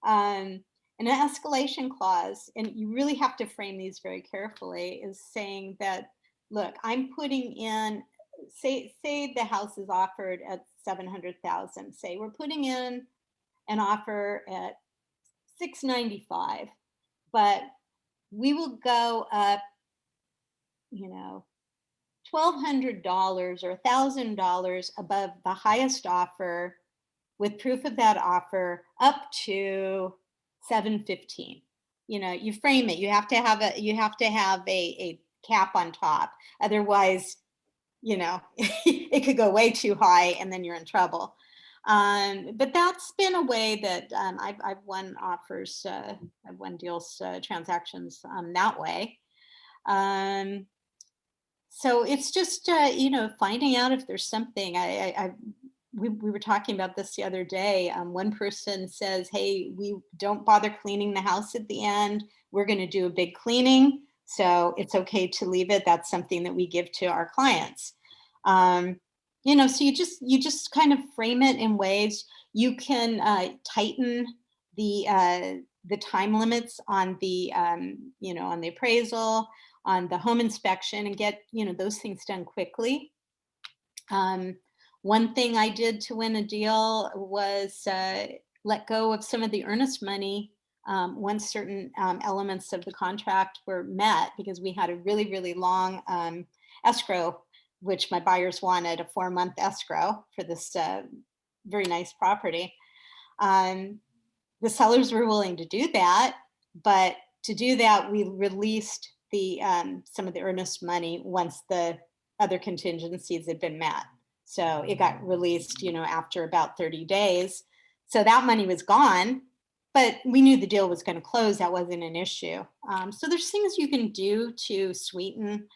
um, an escalation clause, and you really have to frame these very carefully, is saying that, look, I'm putting in, say the house is offered at 700,000. Say we're putting in an offer at 695, but we will go up, you know, $1,200 or $1,000 above the highest offer with proof of that offer up to 715. You frame it. You have to have a cap on top. Otherwise, it could go way too high and then you're in trouble. But that's been a way that I've won offers, I've won deals, transactions that way. So it's just, finding out if there's something. we were talking about this the other day. One person says, hey, we don't bother cleaning the house at the end. We're going to do a big cleaning. So it's okay to leave it. That's something that we give to our clients. So you just kind of frame it in ways. You can tighten the time limits on on the appraisal, on the home inspection, and get those things done quickly. One thing I did to win a deal was let go of some of the earnest money once certain elements of the contract were met, because we had a really, really long escrow, which my buyers wanted a 4-month escrow for this very nice property. The sellers were willing to do that, but to do that, we released the some of the earnest money once the other contingencies had been met. So it got released, after about 30 days. So that money was gone, but we knew the deal was going to close. That wasn't an issue. So there's things you can do to sweeten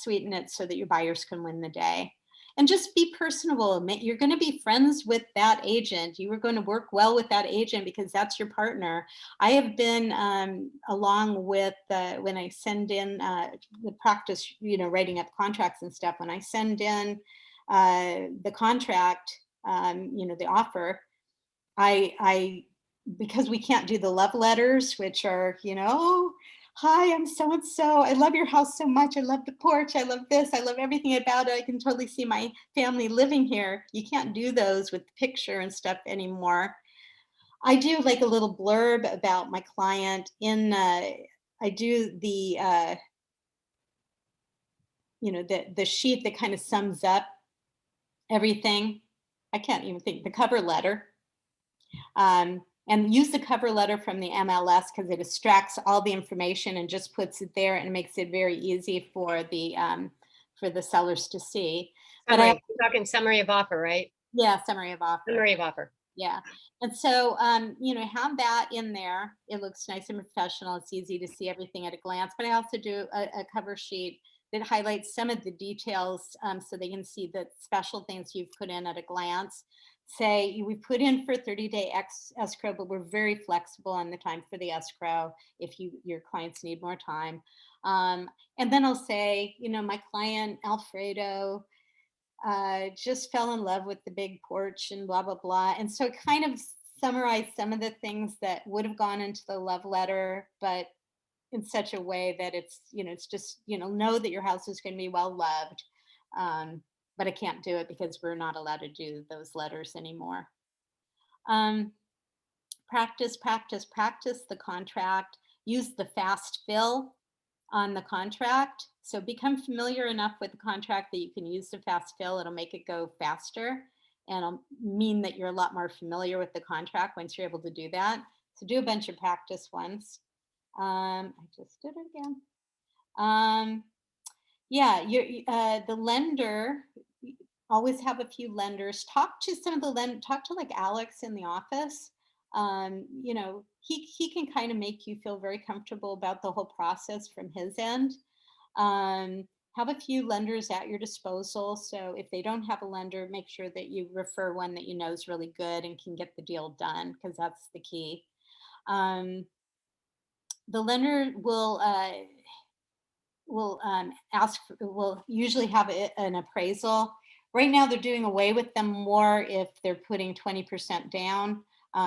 it so that your buyers can win the day. And just be personable. You're going to be friends with that agent. You are going to work well with that agent because that's your partner. I have been along with when I send in the practice, writing up contracts and stuff. When I send in the contract, the offer, I because we can't do the love letters, which are, hi, I'm so and so. I love your house so much. I love the porch. I love this. I love everything about it. I can totally see my family living here. You can't do those with picture and stuff anymore. I do like a little blurb about my client in I do the sheet that kind of sums up everything. I can't even think, the cover letter. And use the cover letter from the MLS because it extracts all the information and just puts it there and makes it very easy for the sellers to see. But Summary, you're talking summary of offer, right? yeah, summary of offer. Summary of offer. Yeah. And so, have that in there. It looks nice and professional. It's easy to see everything at a glance. But I also do a cover sheet that highlights some of the details so they can see the special things you've put in at a glance. Say we put in for 30-day escrow, but we're very flexible on the time for the escrow if your clients need more time. And then I'll say, my client Alfredo just fell in love with the big porch and blah, blah, blah. And so it kind of summarized some of the things that would have gone into the love letter, but in such a way that it's just, know that your house is going to be well loved. But I can't do it because we're not allowed to do those letters anymore. Practice, practice, practice the contract. Use the fast fill on the contract. So become familiar enough with the contract that you can use the fast fill. It'll make it go faster and it'll mean that you're a lot more familiar with the contract once you're able to do that. So do a bunch of practice ones. I just did it again. Yeah, the lender, always have a few lenders. Talk to some of the talk to like Alex in the office. He can kind of make you feel very comfortable about the whole process from his end. Have a few lenders at your disposal. So if they don't have a lender, make sure that you refer one that you know is really good and can get the deal done, because that's the key. The lender will usually have an appraisal. Right now, they're doing away with them more if they're putting 20% down.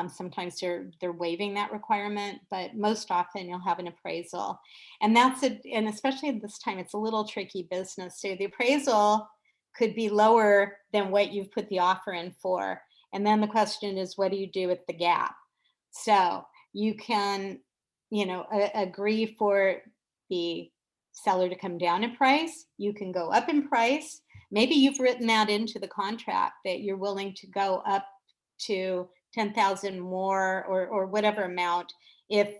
Sometimes they're waiving that requirement, but most often you'll have an appraisal, and and especially at this time, it's a little tricky business. So the appraisal could be lower than what you've put the offer in for, and then the question is, what do you do with the gap? So you can, agree for the seller to come down in price. You can go up in price. Maybe you've written that into the contract that you're willing to go up to 10,000 more or whatever amount if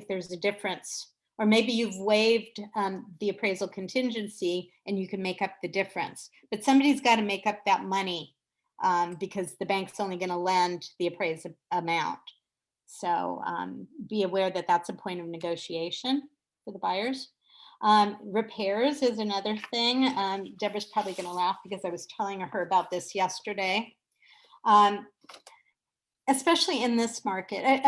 there's a difference. Or maybe you've waived the appraisal contingency and you can make up the difference. But somebody's got to make up that money because the bank's only going to lend the appraised amount. So be aware that that's a point of negotiation for the buyers. Repairs is another thing. Deborah's probably going to laugh because I was telling her about this yesterday. Especially in this market.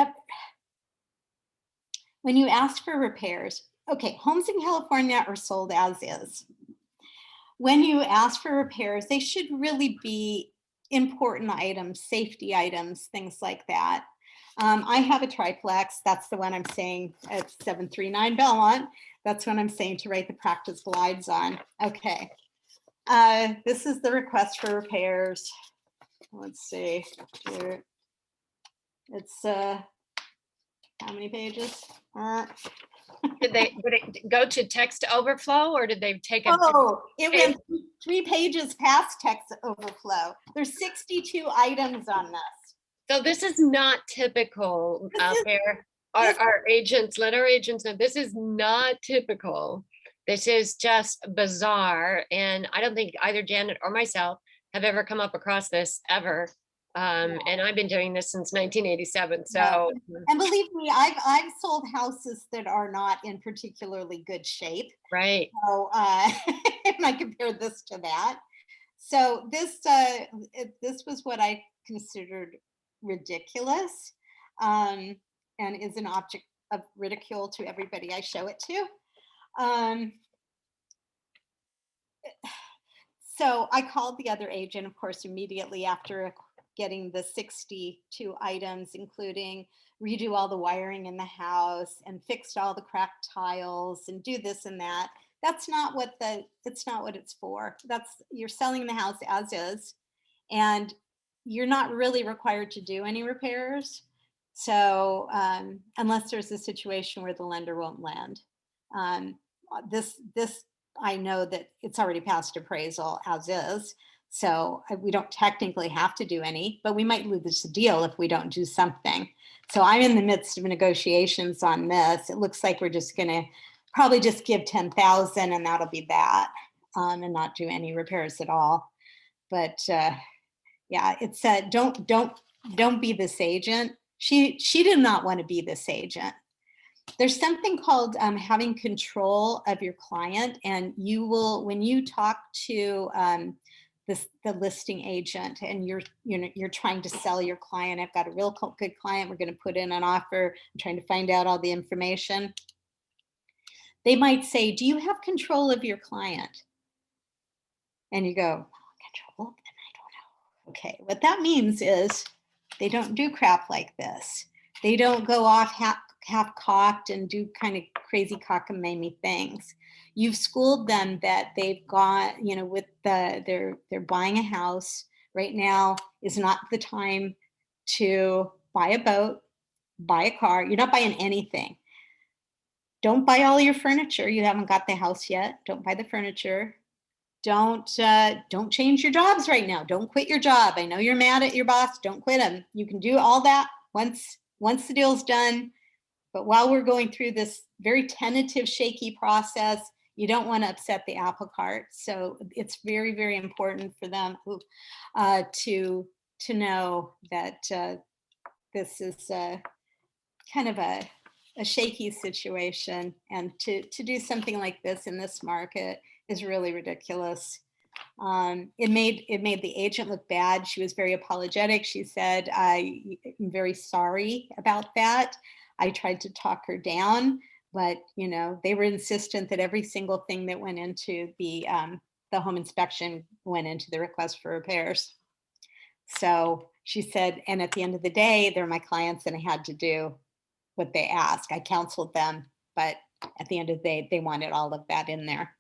When you ask for repairs, okay, homes in California are sold as is. When you ask for repairs, they should really be important items, safety items, things like that. I have a triplex. That's the one I'm saying at 739 Belmont. That's what I'm saying to write the practice glides on. Okay. This is the request for repairs. Let's see here. It's how many pages? Did it go to text overflow, or did they take a? Oh, it went 3 pages past text overflow. There's 62 items on this. So this is not typical out there. this- Our agents, let our agents know, this is not typical. This is just bizarre. And I don't think either Janet or myself have ever come up across this ever. And I've been doing this since 1987. So, and believe me, I've sold houses that are not in particularly good shape. right. So and I compared this to that. So this was what I considered ridiculous, and is an object of ridicule to everybody I show it to. So I called the other agent, of course, immediately after getting the 62 items, including redo all the wiring in the house and fixed all the cracked tiles and do this and that. That's not what it's for. You're selling the house as is, and you're not really required to do any repairs. So unless there's a situation where the lender won't lend. This I know that it's already passed appraisal as is. So we don't technically have to do any, but we might lose the deal if we don't do something. So I'm in the midst of negotiations on this. It looks like we're just going to probably just give 10,000 and that'll be that, and not do any repairs at all. But yeah, it's don't be this agent. She did not want to be this agent. There's something called having control of your client, and you will, when you talk to the listing agent and you're trying to sell your client. I've got a real good client. We're going to put in an offer. I'm trying to find out all the information. They might say, do you have control of your client? And you go, control? And I don't know. Okay, what that means is they don't do crap like this. They don't go off half-cocked and do kind of crazy cockamamie things. You've schooled them that they've got, with they're buying a house right now is not the time to buy a boat, buy a car. You're not buying anything. Don't buy all your furniture. You haven't got the house yet. Don't buy the furniture. Don't change your jobs right now. Don't quit your job. I know you're mad at your boss. Don't quit him. You can do all that once the deal's done. But while we're going through this very tentative, shaky process, you don't want to upset the apple cart. So it's very, very important for them to know that this is kind of a shaky situation, and to do something like this in this market is really ridiculous. It made the agent look bad. She was very apologetic. She said, I'm very sorry about that. I tried to talk her down, but they were insistent that every single thing that went into the home inspection went into the request for repairs. So she said, and at the end of the day, they're my clients and I had to do what they ask. I counseled them, but at the end of the day, they wanted all of that in there.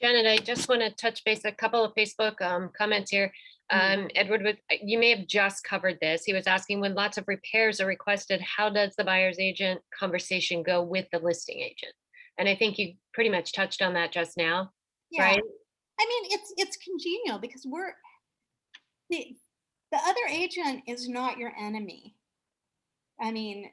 Janet, I just want to touch base a couple of Facebook comments here. Edward, you may have just covered this. He was asking, when lots of repairs are requested, how does the buyer's agent conversation go with the listing agent? And I think you pretty much touched on that just now, right? I mean, it's congenial because the other agent is not your enemy. I mean,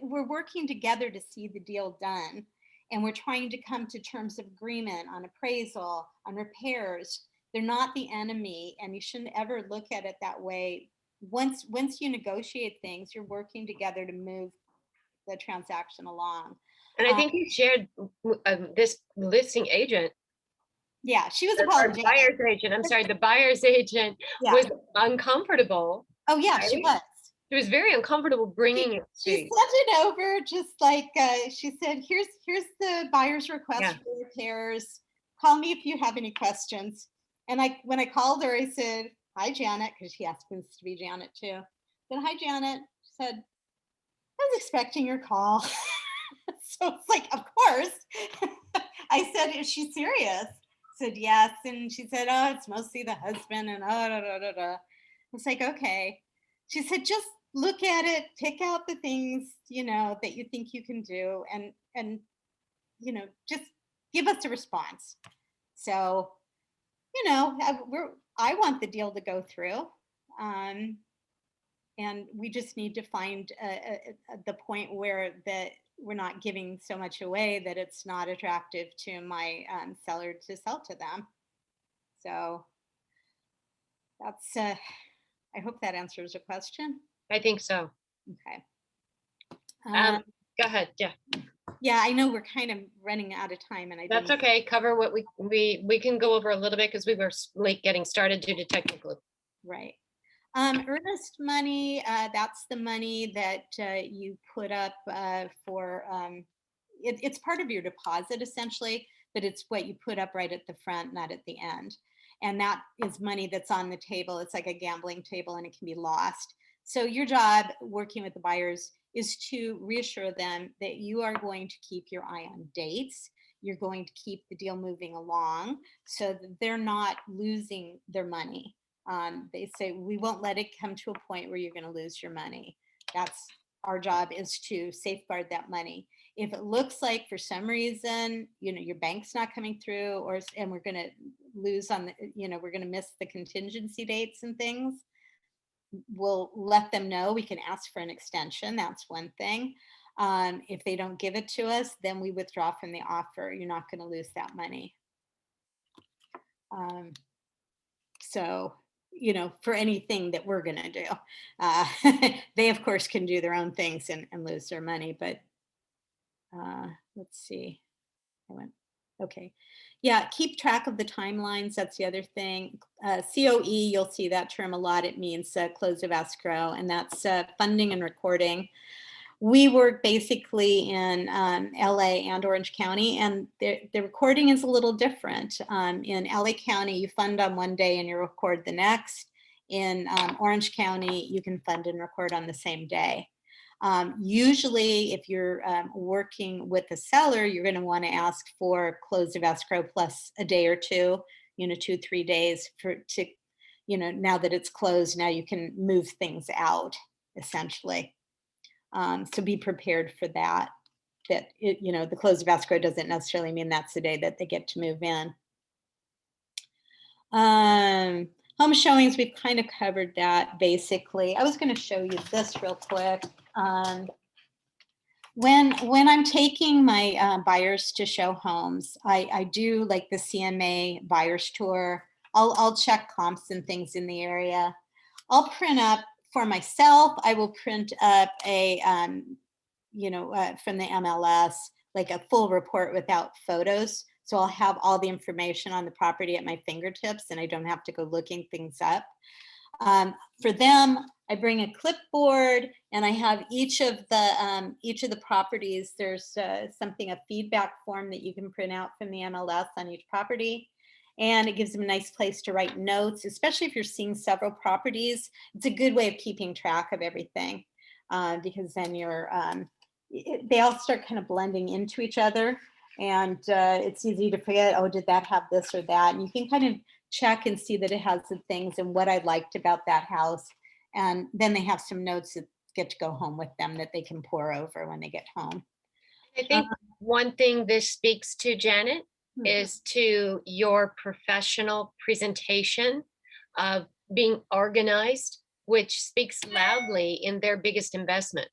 we're working together to see the deal done, and we're trying to come to terms of agreement on appraisal, on repairs. They're not the enemy, and you shouldn't ever look at it that way. Once you negotiate things, you're working together to move the transaction along. And I think you shared this listing agent Yeah, she was Or apologetic. buyer's agent, I'm sorry, the buyer's agent Yeah. was uncomfortable, Oh, yeah, right? she was. She was very uncomfortable bringing it to She you. sent it over just like, she said, here's the buyer's request Yeah. for repairs. Call me if you have any questions. And when I called her, I said, hi, Janet, because she happens to be Janet too. I said, hi, Janet. She said, I was expecting your call. So it's like, of course. I said, is she serious? Said, yes. And she said, oh, it's mostly the husband and da, da, da, da. It's like, okay. She said, just look at it, pick out the things, that you think you can do and just give us a response. So, I want the deal to go through. Um, and we just need to find the point where that we're not giving so much away that it's not attractive to my seller to sell to them. So that's I hope that answers the question. I think so. Okay. Um, Go ahead. Yeah, Yeah, I know we're kind of running out of time, and I that's didn't. okay. Cover what we can go over a little bit because we were late getting started due to technical. Right. Earnest money, that's the money that you put up for, it's part of your deposit essentially, but it's what you put up right at the front, not at the end. And that is money that's on the table. It's like a gambling table and it can be lost. So your job working with the buyers is to reassure them that you are going to keep your eye on dates. You're going to keep the deal moving along so that they're not losing their money. They say we won't let it come to a point where you're going to lose your money. That's our job, is to safeguard that money. If it looks like for some reason your bank's not coming through, and we're going to lose on the we're going to miss the contingency dates and things, we'll let them know. We can ask for an extension. That's one thing. If they don't give it to us, then we withdraw from the offer. You're not going to lose that money. So, for anything that we're going to do, uh, they of course can do their own things and lose their money. But let's see. I went, okay. Yeah, keep track of the timelines. That's the other thing. COE, you'll see that term a lot. It means close of escrow, and that's funding and recording. We work basically in LA and Orange County, and the recording is a little different. In LA County, you fund on one day and you record the next. In Orange County, you can fund and record on the same day. Usually, if you're working with a seller, you're going to want to ask for close of escrow plus a day or two, 2-3 days now that it's closed, now you can move things out essentially. So be prepared for that. The close of escrow doesn't necessarily mean that's the day that they get to move in. Home showings, we've kind of covered that basically. I was going to show you this real quick. When I'm taking my buyers to show homes, I do like the CMA Buyers Tour. I'll check comps and things in the area. I'll print up for myself. I will print up a from the MLS, like a full report without photos. So I'll have all the information on the property at my fingertips, and I don't have to go looking things up. For them, I bring a clipboard, and I have each of the properties. There's a feedback form that you can print out from the MLS on each property. And it gives them a nice place to write notes, especially if you're seeing several properties. It's a good way of keeping track of everything because then they all start kind of blending into each other. And it's easy to forget, oh, did that have this or that? And you can kind of check and see that it has the things and what I liked about that house. And then they have some notes that get to go home with them that they can pour over when they get home. I think one thing this speaks to, Janet, is to your professional presentation of being organized, which speaks loudly in their biggest investment.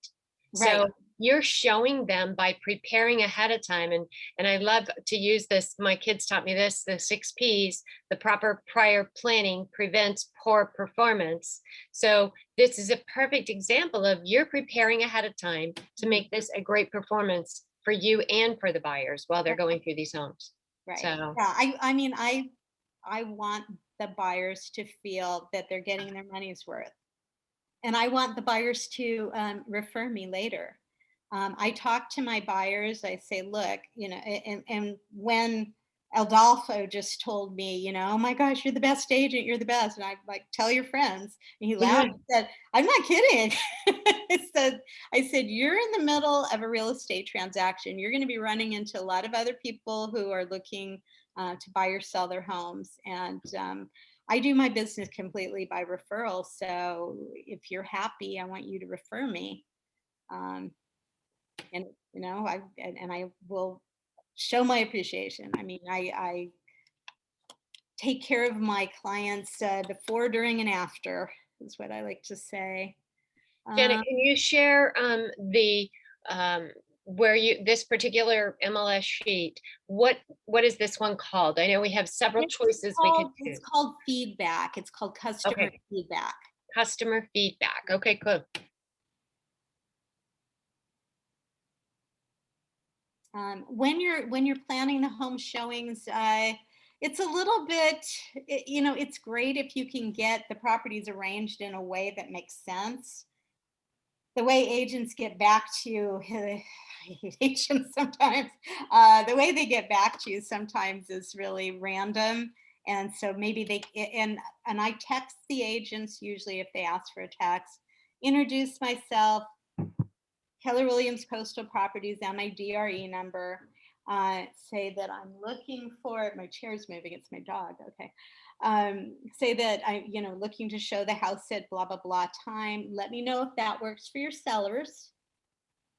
Right. So you're showing them by preparing ahead of time. And I love to use this. My kids taught me this, the 6 Ps, the proper prior planning prevents poor performance. So this is a perfect example of you're preparing ahead of time to make this a great performance for you and for the buyers while they're going through these homes. Right. So, Yeah, I want the buyers to feel that they're getting their money's worth. And I want the buyers to refer me later. I talk to my buyers. I say, look, and when Adolfo just told me, oh my gosh, you're the best agent, you're the best, and I like tell your friends, and he laughed and said, I'm not kidding. I said, you're in the middle of a real estate transaction. You're going to be running into a lot of other people who are looking to buy or sell their homes, and I do my business completely by referral. So if you're happy, I want you to refer me. Um, and and I will show my appreciation. I mean, I take care of my clients before, during, and after is what I like to say. Janet, Um, can you share the where you this particular MLS sheet? What is this one called? I know we have several choices we could it's choose. called feedback. It's called customer Okay, feedback. customer feedback. Okay, good. When you're planning the home showings, it's a little bit, it's great if you can get the properties arranged in a way that makes sense. The way agents get back to you, I hate agents sometimes. The way they get back to you sometimes is really random, and so maybe and I text the agents usually if they ask for a text, introduce myself, Keller Williams Coastal Properties, and my DRE number. Say that I'm looking for, my chair's moving, it's my dog, okay. Say that looking to show the house at blah, blah, blah time. Let me know if that works for your sellers.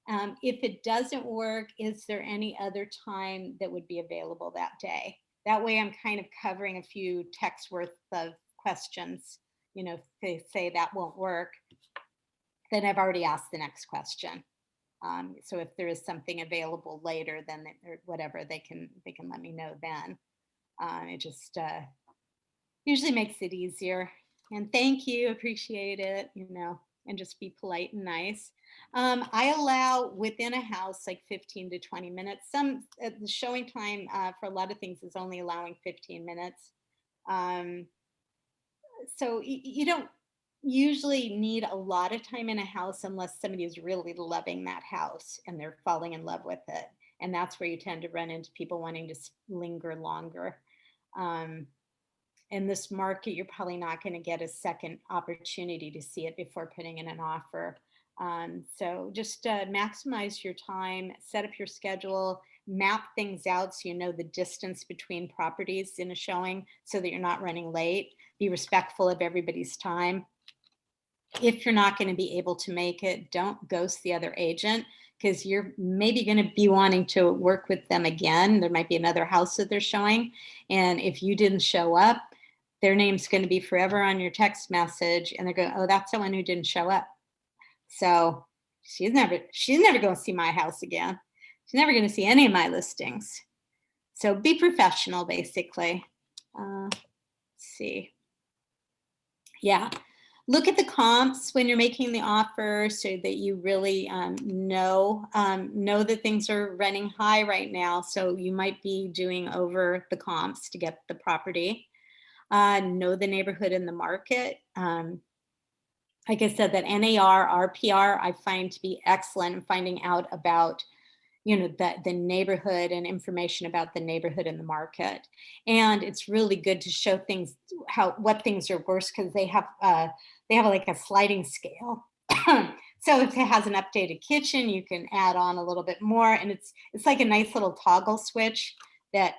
If it doesn't work, is there any other time that would be available that day? That way I'm kind of covering a few texts worth of questions. If they say that won't work, then I've already asked the next question. So if there is something available later, then or whatever, they can let me know then. It just usually makes it easier. And thank you, appreciate it. And just be polite and nice. I allow within a house like 15 to 20 minutes. The showing time for a lot of things is only allowing 15 minutes. Um, so you don't usually need a lot of time in a house unless somebody is really loving that house and they're falling in love with it. And that's where you tend to run into people wanting to linger longer. Um, in this market, you're probably not going to get a second opportunity to see it before putting in an offer. So just maximize your time, set up your schedule, map things out so you know the distance between properties in a showing so that you're not running late. Be respectful of everybody's time. If you're not going to be able to make it, don't ghost the other agent because you're maybe going to be wanting to work with them again. There might be another house that they're showing. And if you didn't show up, their name's going to be forever on your text message. And they're going, oh, that's someone who didn't show up. So she's never going to see my house again. She's never going to see any of my listings. So be professional, basically. Let's see. Yeah. Look at the comps when you're making the offer so that you really know that things are running high right now. So you might be doing over the comps to get the property. Know the neighborhood and the market. Like I said, that NAR, RPR, I find to be excellent in finding out about the neighborhood and information about the neighborhood and the market. And it's really good to show things what things are worse because they have like a sliding scale. So if it has an updated kitchen, you can add on a little bit more, and it's like a nice little toggle switch that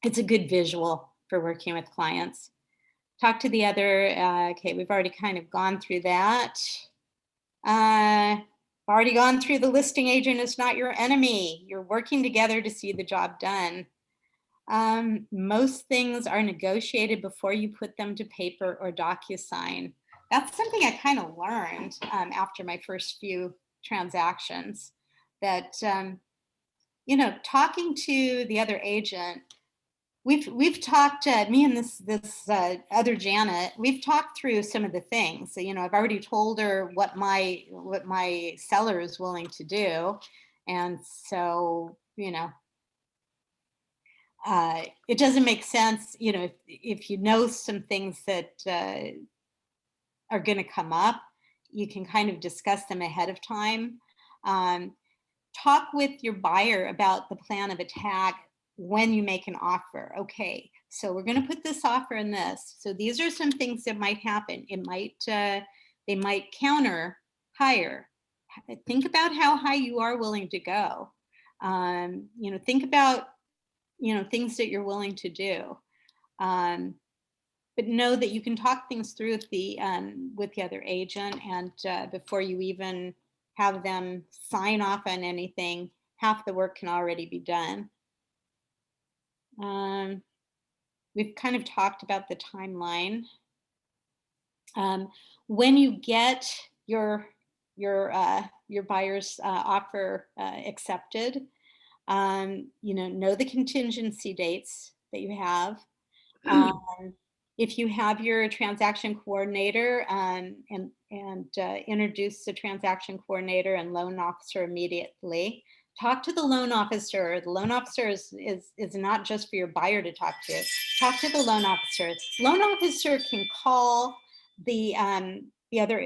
it's a good visual for working with clients. Talk to the other. Okay, we've already kind of gone through that. Already gone through the listing agent is not your enemy. You're working together to see the job done. Most things are negotiated before you put them to paper or DocuSign. That's something I kind of learned after my first few transactions. That talking to the other agent, we've talked, me and this other Janet, we've talked through some of the things. So, I've already told her what my seller is willing to do, and so It doesn't make sense, if you know some things that are going to come up, you can kind of discuss them ahead of time. Um, Talk with your buyer about the plan of attack when you make an offer. Okay, so we're going to put this offer in this. So these are some things that might happen. They might counter higher. Think about how high you are willing to go. Think about things that you're willing to do. Um, but know that you can talk things through with the other agent, and before you even have them sign off on anything, half the work can already be done. Um, we've kind of talked about the timeline. When you get your buyer's offer accepted, know the contingency dates that you have. Um, if you have your transaction coordinator, introduce the transaction coordinator and loan officer immediately. Talk to the loan officer. The loan officer is not just for your buyer to talk to. Talk to the loan officer. Loan officer can call the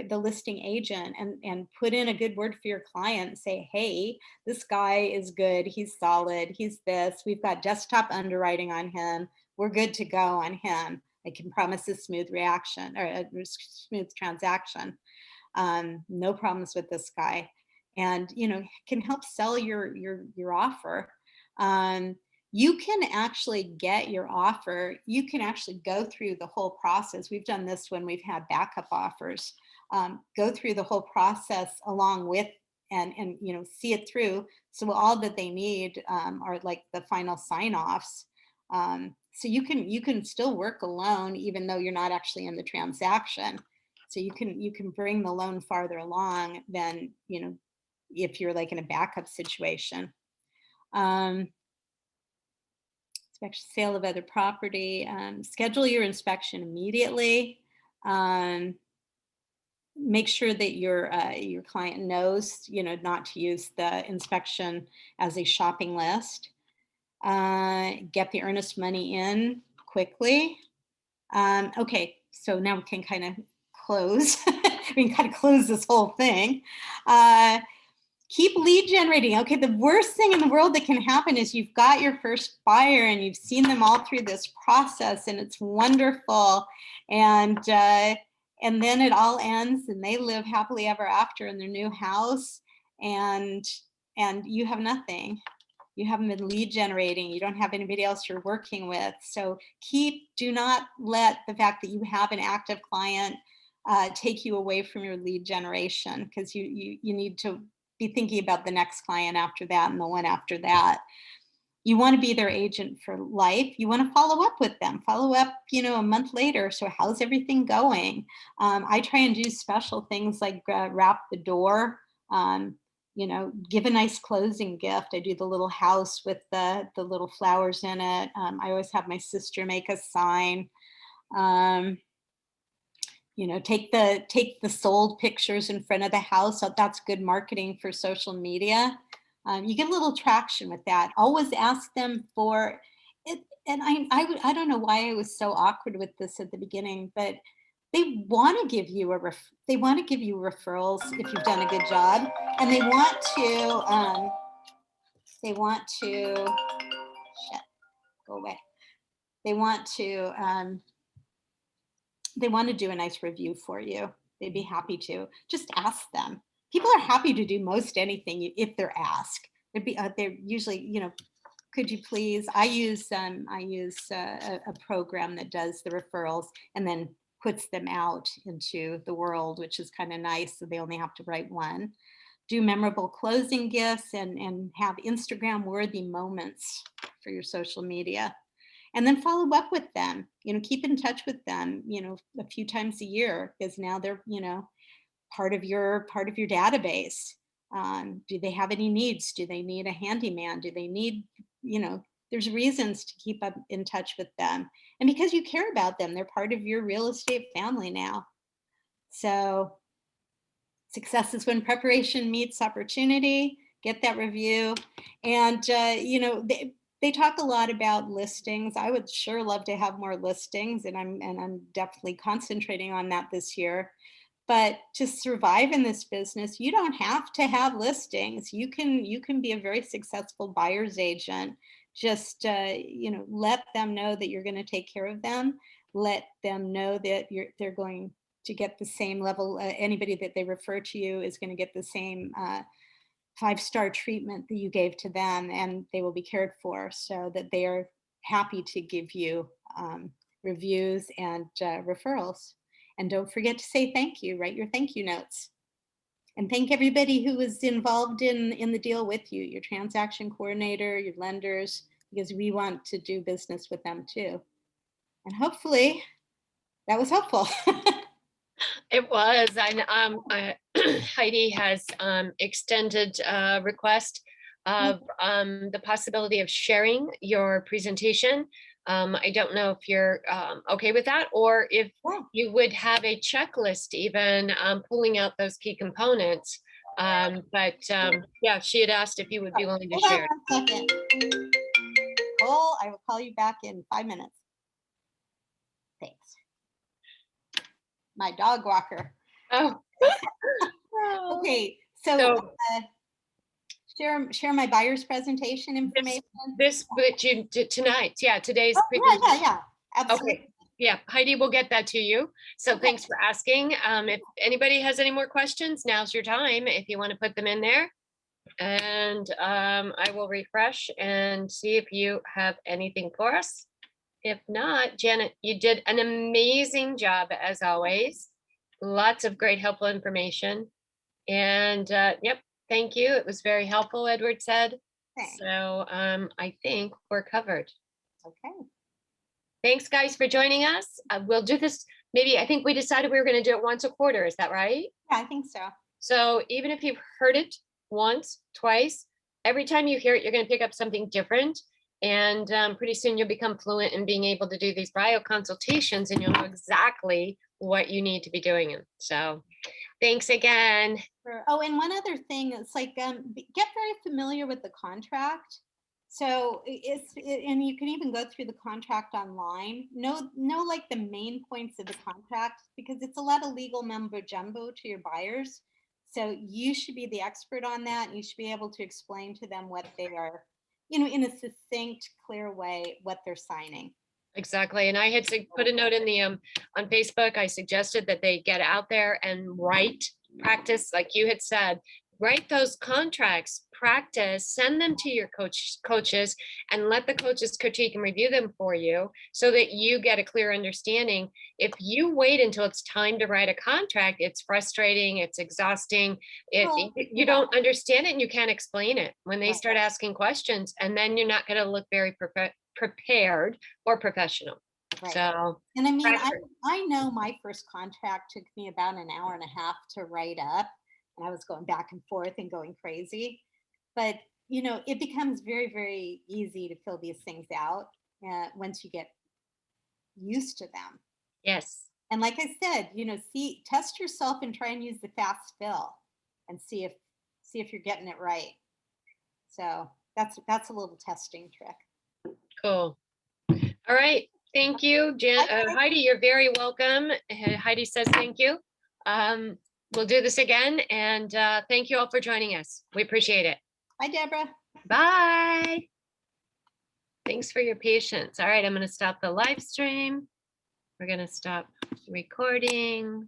listing agent and put in a good word for your client and say, hey, this guy is good, he's solid, he's this, we've got desktop underwriting on him, we're good to go on him. I can promise a smooth reaction or a smooth transaction. No problems with this guy, and can help sell your offer. You can actually get your offer. You can actually go through the whole process. We've done this when we've had backup offers. Go through the whole process along with and see it through. So all that they need are like the final sign-offs. So you can still work alone even though you're not actually in the transaction. So you can bring the loan farther along than if you're like in a backup situation. Sale of other property. Schedule your inspection immediately. Make sure that your client knows not to use the inspection as a shopping list. Get the earnest money in quickly. Okay, so now we can kind of close. We can kind of close this whole thing. Keep lead generating. Okay, the worst thing in the world that can happen is you've got your first buyer and you've seen them all through this process and it's wonderful. And then it all ends and they live happily ever after in their new house, and you have nothing. You haven't been lead generating. You don't have anybody else you're working with. So do not let the fact that you have an active client take you away from your lead generation, because you need to be thinking about the next client after that and the one after that. You want to be their agent for life. You want to follow up with them. Follow up, a month later. So how's everything going? I try and do special things like wrap the door. Give a nice closing gift. I do the little house with the little flowers in it. I always have my sister make a sign. Take the sold pictures in front of the house. So that's good marketing for social media. You get a little traction with that. Always ask them for it. And I don't know why I was so awkward with this at the beginning, but they want to give you referrals if you've done a good job, and they want to shit, go away. They want to do a nice review for you. They'd be happy to. Just ask them. People are happy to do most anything if they're asked. They're usually, could you please? I use a program that does the referrals and then puts them out into the world, which is kind of nice. So they only have to write one. Do memorable closing gifts and have Instagram worthy moments for your social media. And then follow up with them, keep in touch with them, a few times a year, because now they're, part of your database. Do they have any needs? Do they need a handyman? Do they need, there's reasons to keep up in touch with them. And because you care about them, they're part of your real estate family now. So success is when preparation meets opportunity. Get that review. And, They talk a lot about listings. I would sure love to have more listings, and I'm definitely concentrating on that this year. But to survive in this business, you don't have to have listings. You can be a very successful buyer's agent. Just let them know that you're going to take care of them. Let them know that they're going to get the same level. Anybody that they refer to you is going to get the same 5-star treatment that you gave to them, and they will be cared for, so that they are happy to give you reviews and referrals. And don't forget to say thank you. Write your thank you notes. And thank everybody who was involved in the deal with you, your transaction coordinator, your lenders, because we want to do business with them too. And hopefully that was helpful. It was, and Heidi has extended a request of the possibility of sharing your presentation. I don't know if you're okay with that, or if Yeah. you would have a checklist even pulling out those key components. Yeah, she had asked if you would be willing to Hold on share. 1 second. Cole, I will call you back in 5 minutes. Thanks. My dog walker. Oh. Okay, so So share my buyer's presentation information. this, but you tonight, yeah, today's. Oh, yeah, absolutely. Okay. Yeah, Heidi will get that to you. So Okay. thanks for asking. If anybody has any more questions, now's your time if you want to put them in there. And I will refresh and see if you have anything for us. If not, Janet, you did an amazing job as always. Lots of great helpful information. And yep, thank you. It was very helpful, Edward said. Thanks. So I think we're covered. Okay. Thanks, guys, for joining us. We'll do this, maybe, I think we decided we were going to do it once a quarter. Is that right? Yeah, I think so. So even if you've heard it once, twice, every time you hear it, you're going to pick up something different. And pretty soon you'll become fluent in being able to do these buyer consultations, and you'll know exactly what you need to be doing. So thanks again. Sure. Oh, and one other thing, it's like get very familiar with the contract. So and you can even go through the contract online. Know like the main points of the contract, because it's a lot of legal mumbo jumbo to your buyers. So you should be the expert on that. And you should be able to explain to them what they are, in a succinct, clear way, what they're signing. Exactly. And I had put a note in the on Facebook. I suggested that they get out there and practice, like you had said, write those contracts, practice, send them to your coaches, and let the coaches critique and review them for you, so that you get a clear understanding. If you wait until it's time to write a contract, it's frustrating, it's exhausting. You don't understand it and you can't explain it when they start asking questions, and then you're not going to look very prepared or professional. Right. So, and I mean, I know my first contract took me about an hour and a half to write up, and I was going back and forth and going crazy. But it becomes very, very easy to fill these things out once you get used to them. Yes. And like I said, test yourself and try and use the fast fill, and see if you're getting it right. So that's a little testing trick. Cool. All right. Thank you, Heidi. You're very welcome. Heidi says thank you. We'll do this again, and thank you all for joining us. We appreciate it. Bye, Deborah. Bye. Thanks for your patience. All right, I'm going to stop the live stream. We're going to stop recording.